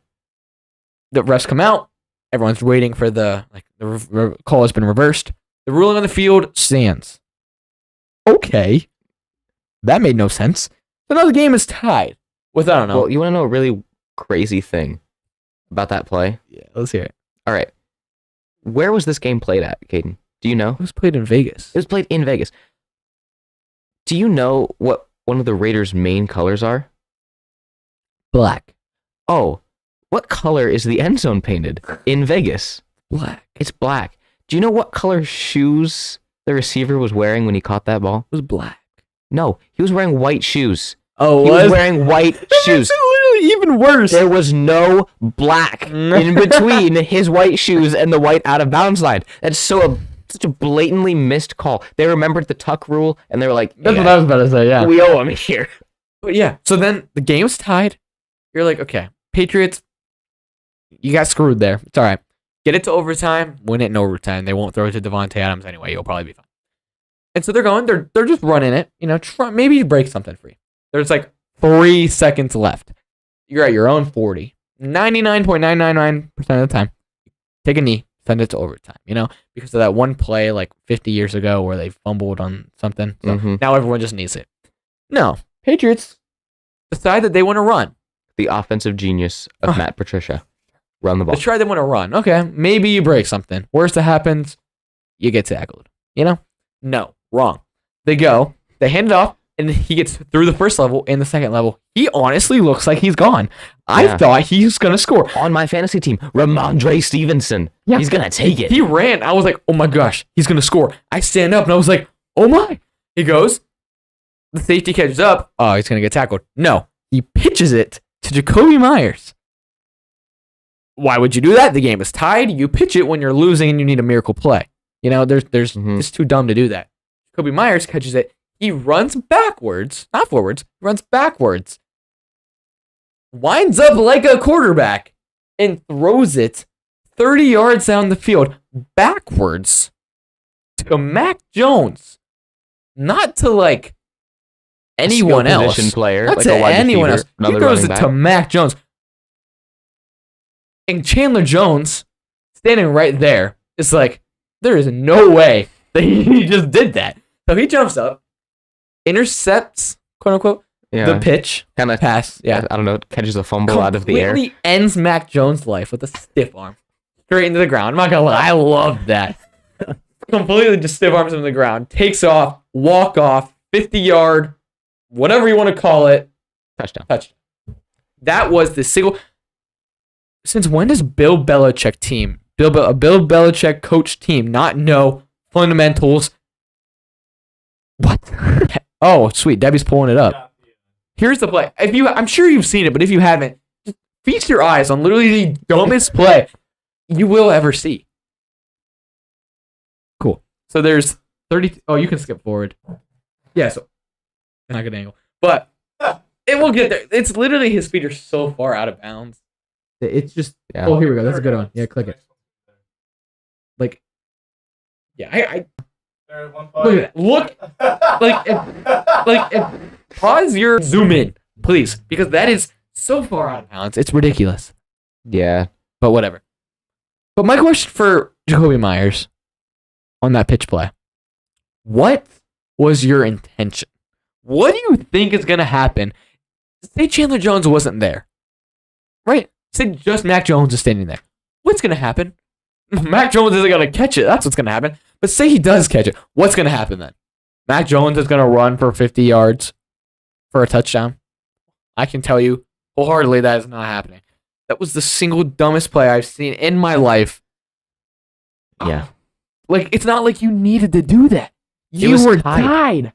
Speaker 1: the refs come out. Everyone's waiting for the call has been reversed. The ruling on the field stands. Okay. That made no sense. So now the game is tied with, I don't know.
Speaker 2: Well, you want to know a really crazy thing about that play?
Speaker 1: Yeah, let's hear it.
Speaker 2: All right. Where was this game played at, Caden? Do you know?
Speaker 1: It was played in Vegas.
Speaker 2: It was played in Vegas. Do you know what one of the Raiders' main colors are?
Speaker 1: Black.
Speaker 2: Oh, what color is the end zone painted in Vegas?
Speaker 1: Black.
Speaker 2: It's black. Do you know what color shoes the receiver was wearing when he caught that ball?
Speaker 1: It was black.
Speaker 2: No, he was wearing white shoes.
Speaker 1: Oh,
Speaker 2: he was wearing white shoes.
Speaker 1: It's literally even worse.
Speaker 2: There was no black in between his white shoes and the white out of bounds line. That's such a blatantly missed call. They remembered the tuck rule and they were like,
Speaker 1: That's what I was about to say, yeah.
Speaker 2: We owe him here.
Speaker 1: But yeah, so then the game's tied. You're like, okay, Patriots, you got screwed there. It's all right. Get it to overtime, win it in overtime. They won't throw it to Devontae Adams anyway. You'll probably be fine. And so they're just running it. You know, maybe you break something free. There's like 3 seconds left. You're at your own 40. 99.999% of the time, take a knee, send it to overtime, you know, because of that one play like 50 years ago where they fumbled on something. So now everyone just needs it. No, Patriots decide that they want to run.
Speaker 2: The offensive genius of Matt Patricia. Run the ball.
Speaker 1: They want to run. Okay, maybe you break something. Worst that happens, you get tackled. You know? No, wrong. They hand it off, and he gets through the first level and the second level. He honestly looks like he's gone. I thought he was going to score.
Speaker 2: On my fantasy team, Ramondre Stevenson. Yeah. He's going to take it.
Speaker 1: He ran. I was like, oh my gosh, he's going to score. I stand up, and I was like, oh my. He goes. The safety catches up. Oh, he's going to get tackled. No, he pitches it to Jacoby Myers. Why would you do that? The game is tied. You pitch it when you're losing and you need a miracle play. You know, it's too dumb to do that. Jacoby Myers catches it. He runs backwards, not forwards. He runs backwards. Winds up like a quarterback and throws it 30 yards down the field backwards to Mac Jones. Not to like anyone else.
Speaker 2: Position player,
Speaker 1: not
Speaker 2: like
Speaker 1: to
Speaker 2: a wide
Speaker 1: anyone
Speaker 2: receiver,
Speaker 1: else. He throws it to Mac Jones. And Chandler Jones, standing right there, is like, there is no way that he just did that. So he jumps up, intercepts, quote unquote, the pitch,
Speaker 2: kind of
Speaker 1: pass. Yeah,
Speaker 2: I don't know, catches a fumble out of the air.
Speaker 1: Completely ends Mac Jones' life with a stiff arm, straight into the ground. I'm not gonna lie, I love that. Completely just stiff arms him to the ground, takes off, walk off, 50-yard, whatever you want to call it,
Speaker 2: touchdown.
Speaker 1: That was the single. Since when does Bill Belichick coach team not know fundamentals? What? Oh, sweet. Debbie's pulling it up. Here's the play. I'm sure you've seen it, but if you haven't, feast your eyes on literally the dumbest play you will ever see. Cool. So there's 30. Oh, you can skip forward. Yeah, so not a good angle. But it will get there. It's literally his feet are so far out of bounds. It's just.
Speaker 2: Yeah.
Speaker 1: Oh, here we go. That's a good one. Yeah, click it. Like, yeah, I look at that. Look, pause your zoom in, please, because that is so far out of bounds. It's ridiculous.
Speaker 2: Yeah.
Speaker 1: But whatever. But my question for Jacoby Myers on that pitch play: what was your intention? What do you think is gonna happen? Say Chandler Jones wasn't there, right? Say just Mac Jones is standing there. What's gonna happen? Mac Jones isn't gonna catch it. That's what's gonna happen. But say he does catch it. What's gonna happen then? Mac Jones is gonna run for 50 yards for a touchdown. I can tell you wholeheartedly that is not happening. That was the single dumbest play I've seen in my life.
Speaker 2: Yeah.
Speaker 1: Like, it's not like you needed to do that.
Speaker 2: It
Speaker 1: You
Speaker 2: was
Speaker 1: were
Speaker 2: tied.
Speaker 1: tied.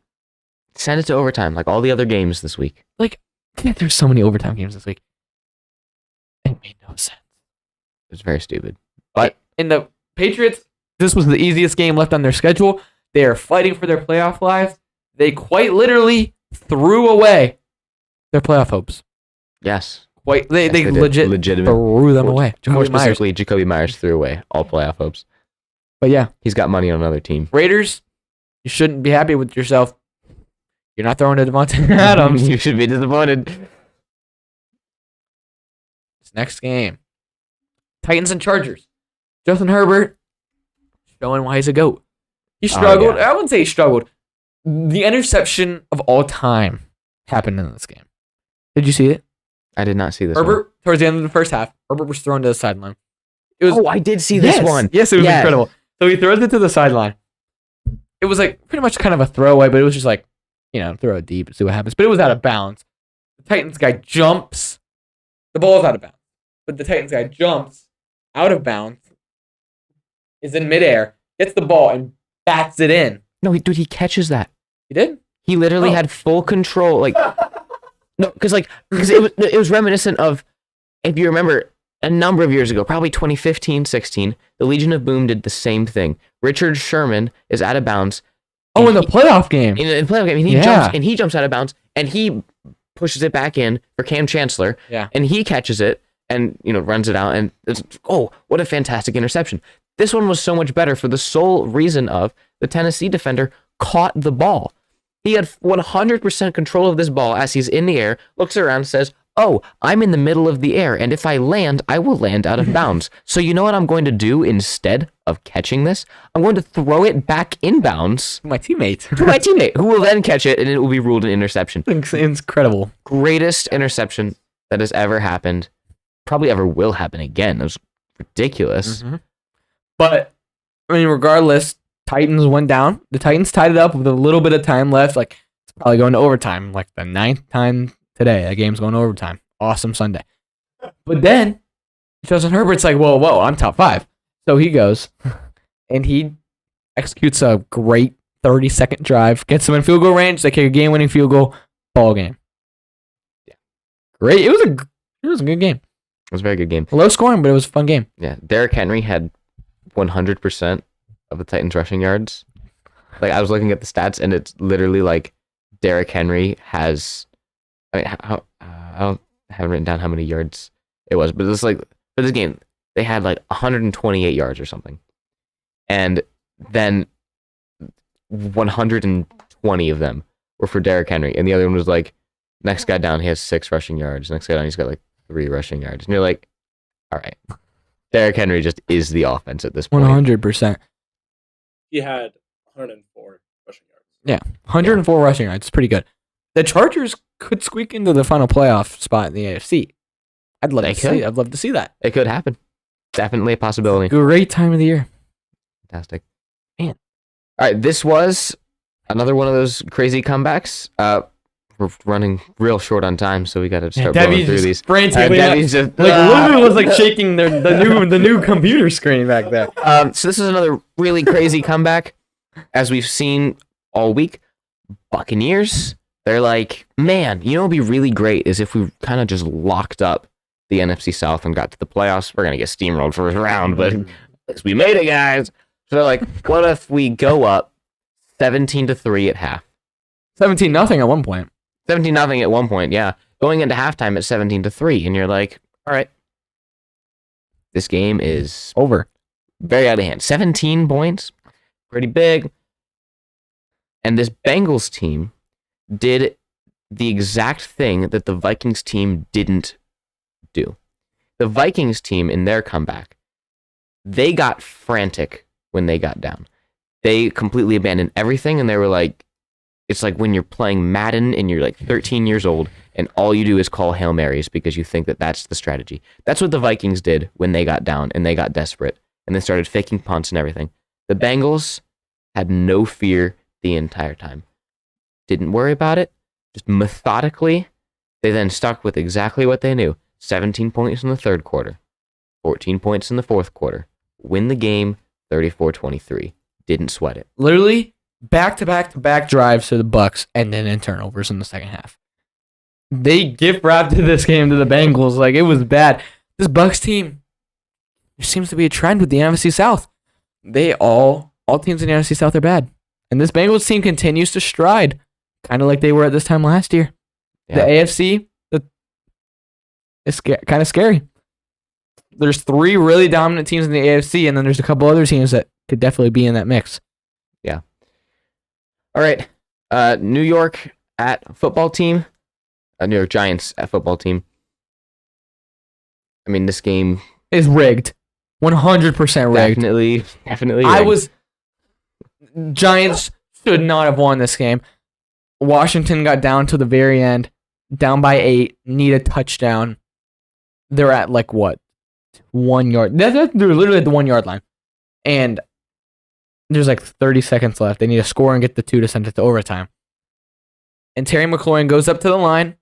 Speaker 2: Send it to overtime, like all the other games this week.
Speaker 1: Yeah, there's so many overtime games this week. It made no sense.
Speaker 2: It was very stupid.
Speaker 1: But in the Patriots, this was the easiest game left on their schedule. They are fighting for their playoff lives. They quite literally threw away their playoff hopes.
Speaker 2: Yes.
Speaker 1: They
Speaker 2: did.
Speaker 1: legitimate threw them away.
Speaker 2: More
Speaker 1: Jacoby Myers.
Speaker 2: specifically, Jacoby Myers threw away all playoff hopes.
Speaker 1: But yeah,
Speaker 2: He's got money on another team.
Speaker 1: Raiders, you shouldn't be happy with yourself. You're not throwing to Devontae Adams.
Speaker 2: You should be disappointed.
Speaker 1: This next game, Titans and Chargers. Justin Herbert showing why he's a GOAT. He struggled.
Speaker 2: yeah.
Speaker 1: I wouldn't say he struggled. The interception of all time happened in this game. Did you see it?
Speaker 2: I did not see this one.
Speaker 1: Herbert, towards the end of the first half, Herbert was thrown to the sideline. It was,
Speaker 2: Oh, I did see this one.
Speaker 1: Yes, it was
Speaker 2: Yes.
Speaker 1: incredible. So he throws it to the sideline. It was like pretty much kind of a throwaway, but it was just like, throw it deep and see what happens. But it was out of bounds. The Titans guy jumps. The ball is out of bounds. But the Titans guy jumps out of bounds, is in midair, gets the ball, and bats it in.
Speaker 2: No, dude, he catches that.
Speaker 1: He did?
Speaker 2: He literally
Speaker 1: Oh.
Speaker 2: had full control. Like, no, because it was reminiscent of, if you remember, a number of years ago, probably 2015, 16, the Legion of Boom did the same thing. Richard Sherman is out of bounds.
Speaker 1: Oh,
Speaker 2: and
Speaker 1: in the playoff game.
Speaker 2: In the playoff game, and he jumps out of bounds, and he pushes it back in for Cam Chancellor,
Speaker 1: Yeah.
Speaker 2: and he catches it and runs it out, and what a fantastic interception. This one was so much better for the sole reason of the Tennessee defender caught the ball. He had 100% control of this ball as he's in the air, looks around, says, "Oh, I'm in the middle of the air, and if I land, I will land out of bounds. So you know what I'm going to do instead of catching this? I'm going to throw it back inbounds
Speaker 1: My teammate.
Speaker 2: to my teammate, who will then catch it, and it will be ruled an interception."
Speaker 1: It's incredible.
Speaker 2: Greatest interception that has ever happened. Probably ever will happen again. That was ridiculous.
Speaker 1: Mm-hmm. But, I mean, regardless, Titans went down. The Titans tied it up with a little bit of time left. Like, it's probably going to overtime. Like, the 9th time today. That game's going to overtime. Awesome Sunday. But then, Justin Herbert's like, whoa, I'm top 5. So he goes, and he executes a great 30-second drive, gets them in field goal range. They kick a game-winning field goal. Ball game. Yeah. Great. It was a good game.
Speaker 2: It was a very good game.
Speaker 1: Low scoring, but it was a fun game.
Speaker 2: Yeah, Derrick Henry had 100% of the Titans rushing yards. Like, I was looking at the stats, and it's literally like Derrick Henry has. I mean, I haven't written down how many yards it was, but it's like for this game they had like 128 yards or something, and then 120 of them were for Derrick Henry, and the other one was like, next guy down, he has 6 rushing yards. Next guy down, he's got like 3 rushing yards, and you're like, all right, Derrick Henry just is the offense at this point.
Speaker 1: 100%.
Speaker 4: He had 104 rushing yards.
Speaker 1: Yeah, 104 rushing yards. It's pretty good. The Chargers could squeak into the final playoff spot in the AFC. I'd love to see that.
Speaker 2: It could happen. Definitely a possibility.
Speaker 1: Great time of the year.
Speaker 2: Fantastic.
Speaker 1: Man.
Speaker 2: All right, this was another one of those crazy comebacks. We're running real short on time, so we got to start blowing through these.
Speaker 1: Frantically,
Speaker 2: Debbie's just
Speaker 1: Lulu was like shaking the new computer screen back there.
Speaker 2: So this is another really crazy comeback, as we've seen all week. Buccaneers, they're like, man, what'd be really great is if we kind of just locked up the NFC South and got to the playoffs. We're going to get steamrolled first round, but at least we made it, guys. So they're like, what if we go up 17-3 at half?
Speaker 1: 17-0 at one point.
Speaker 2: 17-0 at one point, yeah. Going into halftime at 17-3, and you're like, all right, this game is
Speaker 1: Over.
Speaker 2: very out of hand. 17 points, pretty big. And this Bengals team did the exact thing that the Vikings team didn't do. The Vikings team, in their comeback, they got frantic when they got down. They completely abandoned everything, and they were like, it's like when you're playing Madden and you're like 13 years old, and all you do is call Hail Marys because you think that that's the strategy. That's what the Vikings did when they got down and they got desperate, and they started faking punts and everything. The Bengals had no fear the entire time. Didn't worry about it. Just methodically, they then stuck with exactly what they knew. 17 points in the third quarter, 14 points in the fourth quarter. Win the game 34-23. Didn't sweat it.
Speaker 1: Literally back-to-back-to-back drives to the Bucks and then in turnovers in the second half. They gift wrapped this game to the Bengals. Like, it was bad. This Bucks team, there seems to be a trend with the NFC South. All teams in the NFC South are bad. And this Bengals team continues to stride, kind of like they were at this time last year.
Speaker 2: Yeah.
Speaker 1: The AFC, it's kind of scary. There's 3 really dominant teams in the AFC, and then there's a couple other teams that could definitely be in that mix.
Speaker 2: Yeah. All right. New York at football team. New York Giants at football team. I mean, this game
Speaker 1: is rigged. 100% rigged.
Speaker 2: Definitely rigged.
Speaker 1: Giants should not have won this game. Washington got down to the very end, down by 8, need a touchdown. They're at 1 yard. They're literally at the 1 yard line. And there's 30 seconds left. They need to score and get the 2 to send it to overtime. And Terry McLaurin goes up to the line.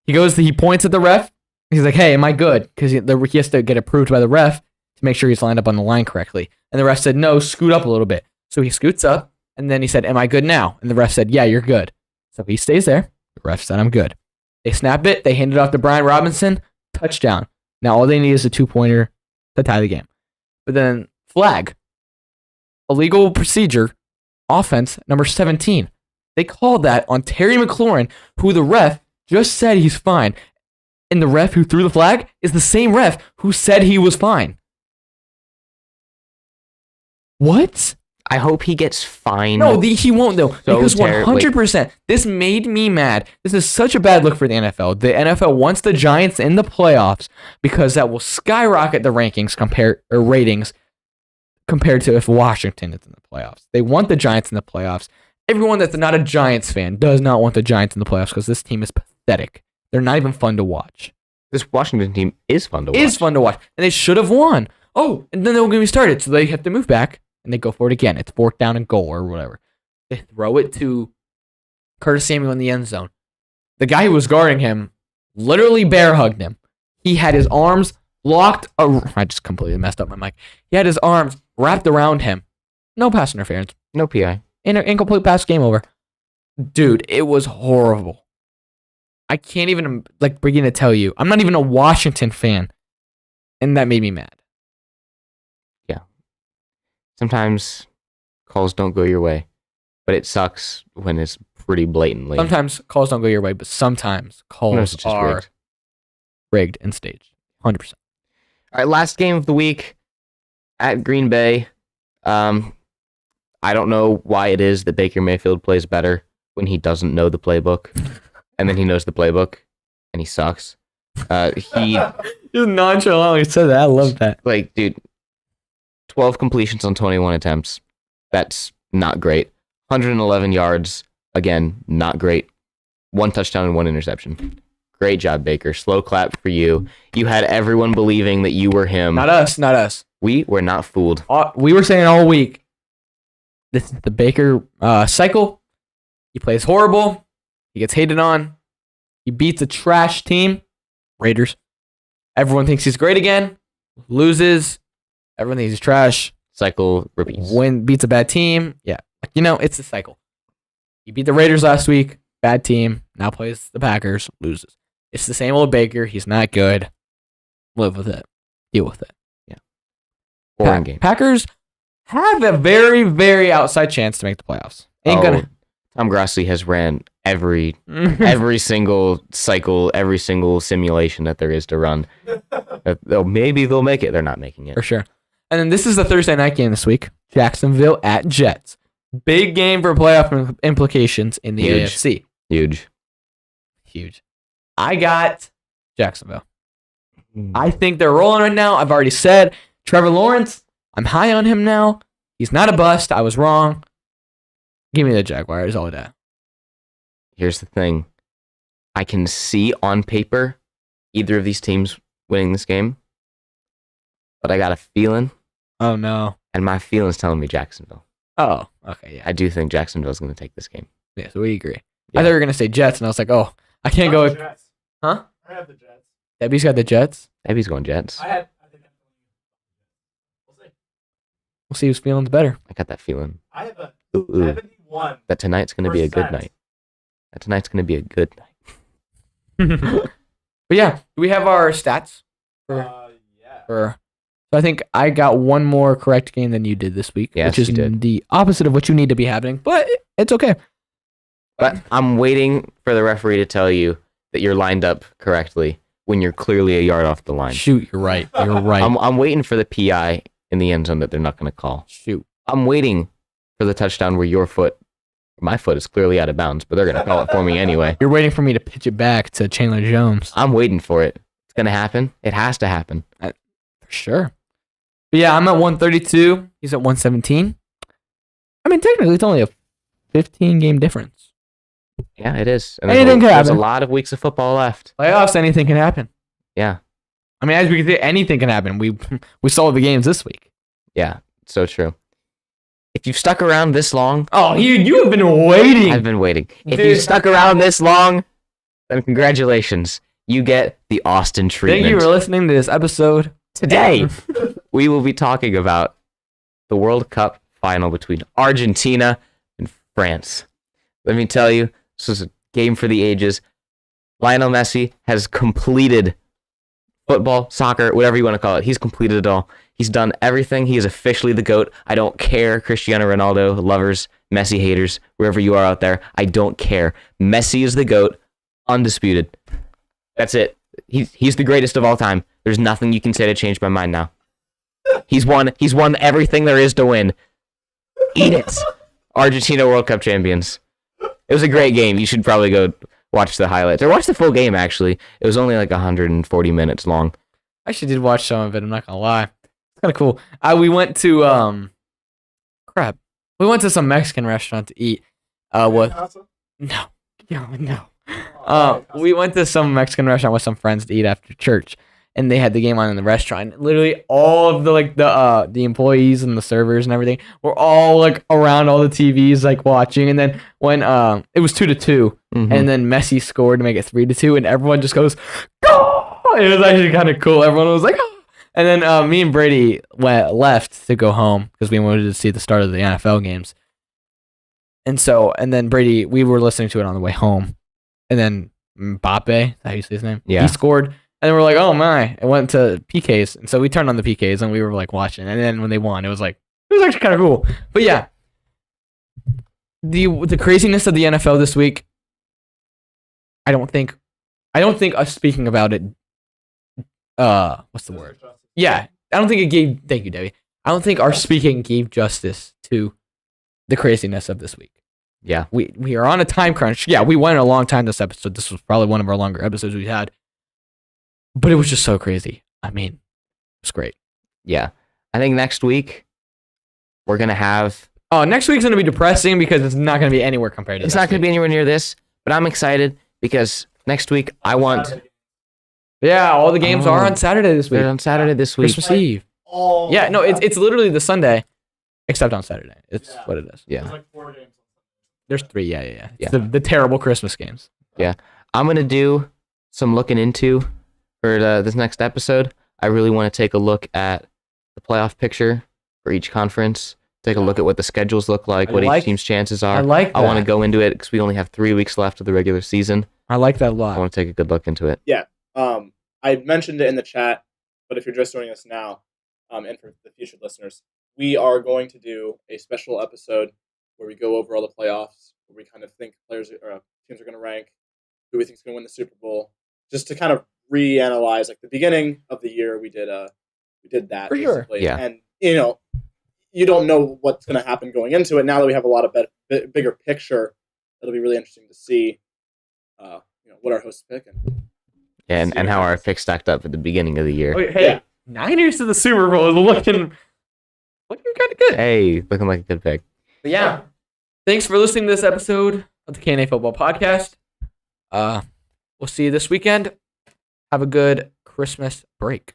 Speaker 1: He points at the ref. He's like, hey, am I good? Because he has to get approved by the ref to make sure he's lined up on the line correctly. And the ref said, no, scoot up a little bit. So he scoots up, and then he said, am I good now? And the ref said, yeah, you're good. So he stays there. The ref said, I'm good. They snap it. They hand it off to Brian Robinson. Touchdown. Now all they need is a 2-pointer to tie the game. But then flag. Illegal procedure. Offense number 17. They called that on Terry McLaurin, who the ref just said he's fine. And the ref who threw the flag is the same ref who said he was fine. What?
Speaker 2: I hope he gets fined.
Speaker 1: No, he won't though.
Speaker 2: So
Speaker 1: because 100%, this made me mad. This is such a bad look for the NFL. The NFL wants the Giants in the playoffs because that will skyrocket the rankings ratings compared to if Washington is in the playoffs. They want the Giants in the playoffs. Everyone that's not a Giants fan does not want the Giants in the playoffs because this team is pathetic. They're not even fun to watch.
Speaker 2: This Washington team is fun to watch.
Speaker 1: Is fun to watch. And they should have won. Oh, and then they're going to be started. So they have to move back. And they go for it again. It's 4th down and goal or whatever. They throw it to Curtis Samuel in the end zone. The guy who was guarding him literally bear hugged him. He had his arms locked. I just completely messed up my mic. He had his arms wrapped around him. No pass interference.
Speaker 2: No PI.
Speaker 1: Incomplete pass, game over. Dude, it was horrible. I can't even begin to tell you. I'm not even a Washington fan. And that made me mad.
Speaker 2: Sometimes calls don't go your way, but it sucks when it's pretty blatantly.
Speaker 1: Sometimes calls don't go your way, but sometimes calls are rigged and staged. 100%.
Speaker 2: All right, last game of the week at Green Bay. I don't know why it is that Baker Mayfield plays better when he doesn't know the playbook, and then he knows the playbook, and he sucks. He
Speaker 1: just nonchalantly said that. I love that.
Speaker 2: Dude. 12 completions on 21 attempts. That's not great. 111 yards. Again, not great. 1 touchdown and 1 interception. Great job, Baker. Slow clap for you. You had everyone believing that you were him.
Speaker 1: Not us.
Speaker 2: We were not fooled.
Speaker 1: We were saying all week, this is the Baker cycle. He plays horrible. He gets hated on. He beats a trash team. Raiders. Everyone thinks he's great again. Loses. Everyone thinks he's trash.
Speaker 2: Cycle repeats.
Speaker 1: Beats a bad team. Yeah. It's a cycle. He beat the Raiders last week. Bad team. Now plays the Packers. Loses. It's the same old Baker. He's not good. Live with it. Deal with it.
Speaker 2: Boring game.
Speaker 1: Packers have a very, very outside chance to make the playoffs. Ain't gonna.
Speaker 2: Tom Grassley has ran every single cycle, every single simulation that there is to run. Maybe they'll make it. They're not making it.
Speaker 1: For sure. And then this is the Thursday night game this week. Jacksonville at Jets. Big game for playoff implications in the
Speaker 2: Huge.
Speaker 1: AFC.
Speaker 2: Huge.
Speaker 1: I got Jacksonville. I think they're rolling right now. I've already said Trevor Lawrence, I'm high on him now. He's not a bust. I was wrong. Give me the Jaguars all day.
Speaker 2: Here's the thing. I can see on paper either of these teams winning this game, but I got a feeling,
Speaker 1: Oh, no.
Speaker 2: and my feeling's telling me Jacksonville.
Speaker 1: Oh, okay, yeah.
Speaker 2: I do think Jacksonville's going to take this game.
Speaker 1: Yeah, so we agree.
Speaker 2: Yeah.
Speaker 1: I thought you were going to say Jets, and I was like, oh, I can't go with...
Speaker 5: Jets.
Speaker 1: Huh?
Speaker 5: I have the Jets.
Speaker 1: Debbie's got the Jets.
Speaker 2: Debbie's going Jets.
Speaker 5: I think we'll see.
Speaker 1: We'll see whose feeling's better.
Speaker 2: I got that feeling.
Speaker 5: I have a
Speaker 2: Ooh, ooh.
Speaker 5: 71.
Speaker 2: That tonight's going to be a good
Speaker 5: 100%.
Speaker 2: night. That tonight's going to be a good night.
Speaker 1: But yeah, do we have our stats?
Speaker 5: Yeah.
Speaker 1: So I think I got one more correct game than you did this week,
Speaker 2: Yes,
Speaker 1: which is
Speaker 2: you did.
Speaker 1: the opposite of what you need to be happening, but it's okay.
Speaker 2: But I'm waiting for the referee to tell you that you're lined up correctly when you're clearly a yard off the line.
Speaker 1: Shoot, you're right. You're right.
Speaker 2: I'm waiting for the PI in the end zone that they're not going to call.
Speaker 1: Shoot.
Speaker 2: I'm waiting for the touchdown where my foot is clearly out of bounds, but they're going to call it for me anyway.
Speaker 1: You're waiting for me to pitch it back to Chandler Jones.
Speaker 2: I'm waiting for it. It's going to happen. It has to happen.
Speaker 1: For sure. But yeah, I'm at 132. He's at 117. I mean, technically, it's only a 15-game difference.
Speaker 2: Yeah, it is. And
Speaker 1: Anything can
Speaker 2: there's a
Speaker 1: happen.
Speaker 2: lot of weeks of football left.
Speaker 1: Playoffs, anything can happen.
Speaker 2: Yeah.
Speaker 1: I mean, as we can see, anything can happen. We saw the games this week.
Speaker 2: Yeah, so true. If you've stuck around this long,
Speaker 1: Oh, you have been waiting.
Speaker 2: I've been waiting. If
Speaker 1: Dude.
Speaker 2: you've stuck around this long, then congratulations. You get the Austin treatment.
Speaker 1: Thank you for listening to this episode.
Speaker 2: Today, we will be talking about the World Cup final between Argentina and France. Let me tell you, this was a game for the ages. Lionel Messi has completed football, soccer, whatever you want to call it. He's completed it all. He's done everything. He is officially the GOAT. I don't care, Cristiano Ronaldo lovers, Messi haters, wherever you are out there. I don't care. Messi is the GOAT, undisputed. That's it. He's the greatest of all time. There's nothing you can say to change my mind now. He's won everything there is to win. Eat it. Argentina World Cup champions. It was a great game. You should probably go watch the highlights. Or watch the full game, actually. It was only like 140 minutes long.
Speaker 1: I actually did watch some of it. I'm not gonna lie. It's kind of cool. We went to We went to some Mexican restaurant to eat. With no. We went to some Mexican restaurant with some friends to eat after church, and they had the game on in the restaurant. Literally, all of the employees and the servers and everything were all like around all the TVs, like watching. And then when it was 2-2, and then Messi scored to make it 3-2, and everyone just goes, "Go!" It was actually kind of cool. Everyone was like, "Ah!" And then me and Brady left to go home because we wanted to see the start of the NFL games. And then Brady, we were listening to it on the way home. And then Mbappe, is that how you say his name?
Speaker 2: Yeah.
Speaker 1: He scored. And then we're like, oh my. It went to PKs. And so we turned on the PKs and we were like watching. And then when they won, it was actually kind of cool. But yeah. The craziness of the NFL this week, I don't think us speaking about it, what's the word? Yeah. I don't think it gave, thank you, Debbie. I don't think our speaking gave justice to the craziness of this week.
Speaker 2: Yeah.
Speaker 1: We are on a time crunch. Yeah, we went a long time this episode. This was probably one of our longer episodes we've had. But it was just so crazy. I mean, it's great.
Speaker 2: Yeah. I think next week we're going to have...
Speaker 1: Oh, next week's going to be depressing because it's not going to be anywhere compared to
Speaker 2: It's
Speaker 1: this
Speaker 2: not going to be
Speaker 1: week.
Speaker 2: anywhere near this, but I'm excited because next week I want...
Speaker 1: Yeah, all the games are on Saturday this week.
Speaker 2: They're on Saturday this week.
Speaker 1: Christmas Eve. Yeah, no, it's literally the Sunday, except on Saturday. It's what it is.
Speaker 2: Yeah.
Speaker 5: There's like 4 games.
Speaker 1: There's 3, yeah.
Speaker 2: Yeah.
Speaker 1: The terrible Christmas games.
Speaker 2: I'm going to do some looking into for this next episode. I really want to take a look at the playoff picture for each conference, Take a look at what the schedules look like,
Speaker 1: I
Speaker 2: what
Speaker 1: like-
Speaker 2: each team's chances are.
Speaker 1: I like that.
Speaker 2: I want to go into it because we only have 3 weeks left of the regular season.
Speaker 1: I like that a
Speaker 2: I
Speaker 1: lot.
Speaker 2: want to take a good look into it.
Speaker 4: I mentioned it in the chat, but if you're just joining us now, and for the future listeners, we are going to do a special episode where we go over all the playoffs, where we kind of think players or teams are going to rank, who we think is going to win the Super Bowl, just to kind of reanalyze. Like the beginning of the year, we did that
Speaker 1: For sure.
Speaker 4: basically.
Speaker 2: Yeah.
Speaker 4: And you don't know what's going to happen going into it. Now that we have a lot of bigger picture, it'll be really interesting to see, what our hosts pick.
Speaker 2: And
Speaker 4: See
Speaker 2: and
Speaker 4: what
Speaker 2: how our
Speaker 4: happens.
Speaker 2: picks stacked up at the beginning of the year.
Speaker 1: Okay, hey,
Speaker 4: Yeah.
Speaker 1: Niners to the Super Bowl is looking kind of good.
Speaker 2: Hey, looking like a good pick.
Speaker 1: But yeah, thanks for listening to this episode of the KNA Football Podcast. We'll see you this weekend. Have a good Christmas break.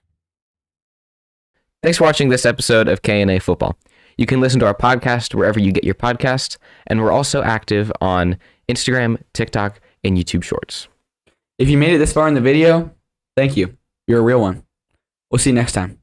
Speaker 2: Thanks for watching this episode of KNA Football. You can listen to our podcast wherever you get your podcasts, and we're also active on Instagram, TikTok, and YouTube Shorts.
Speaker 1: If you made it this far in the video, thank you. You're a real one. We'll see you next time.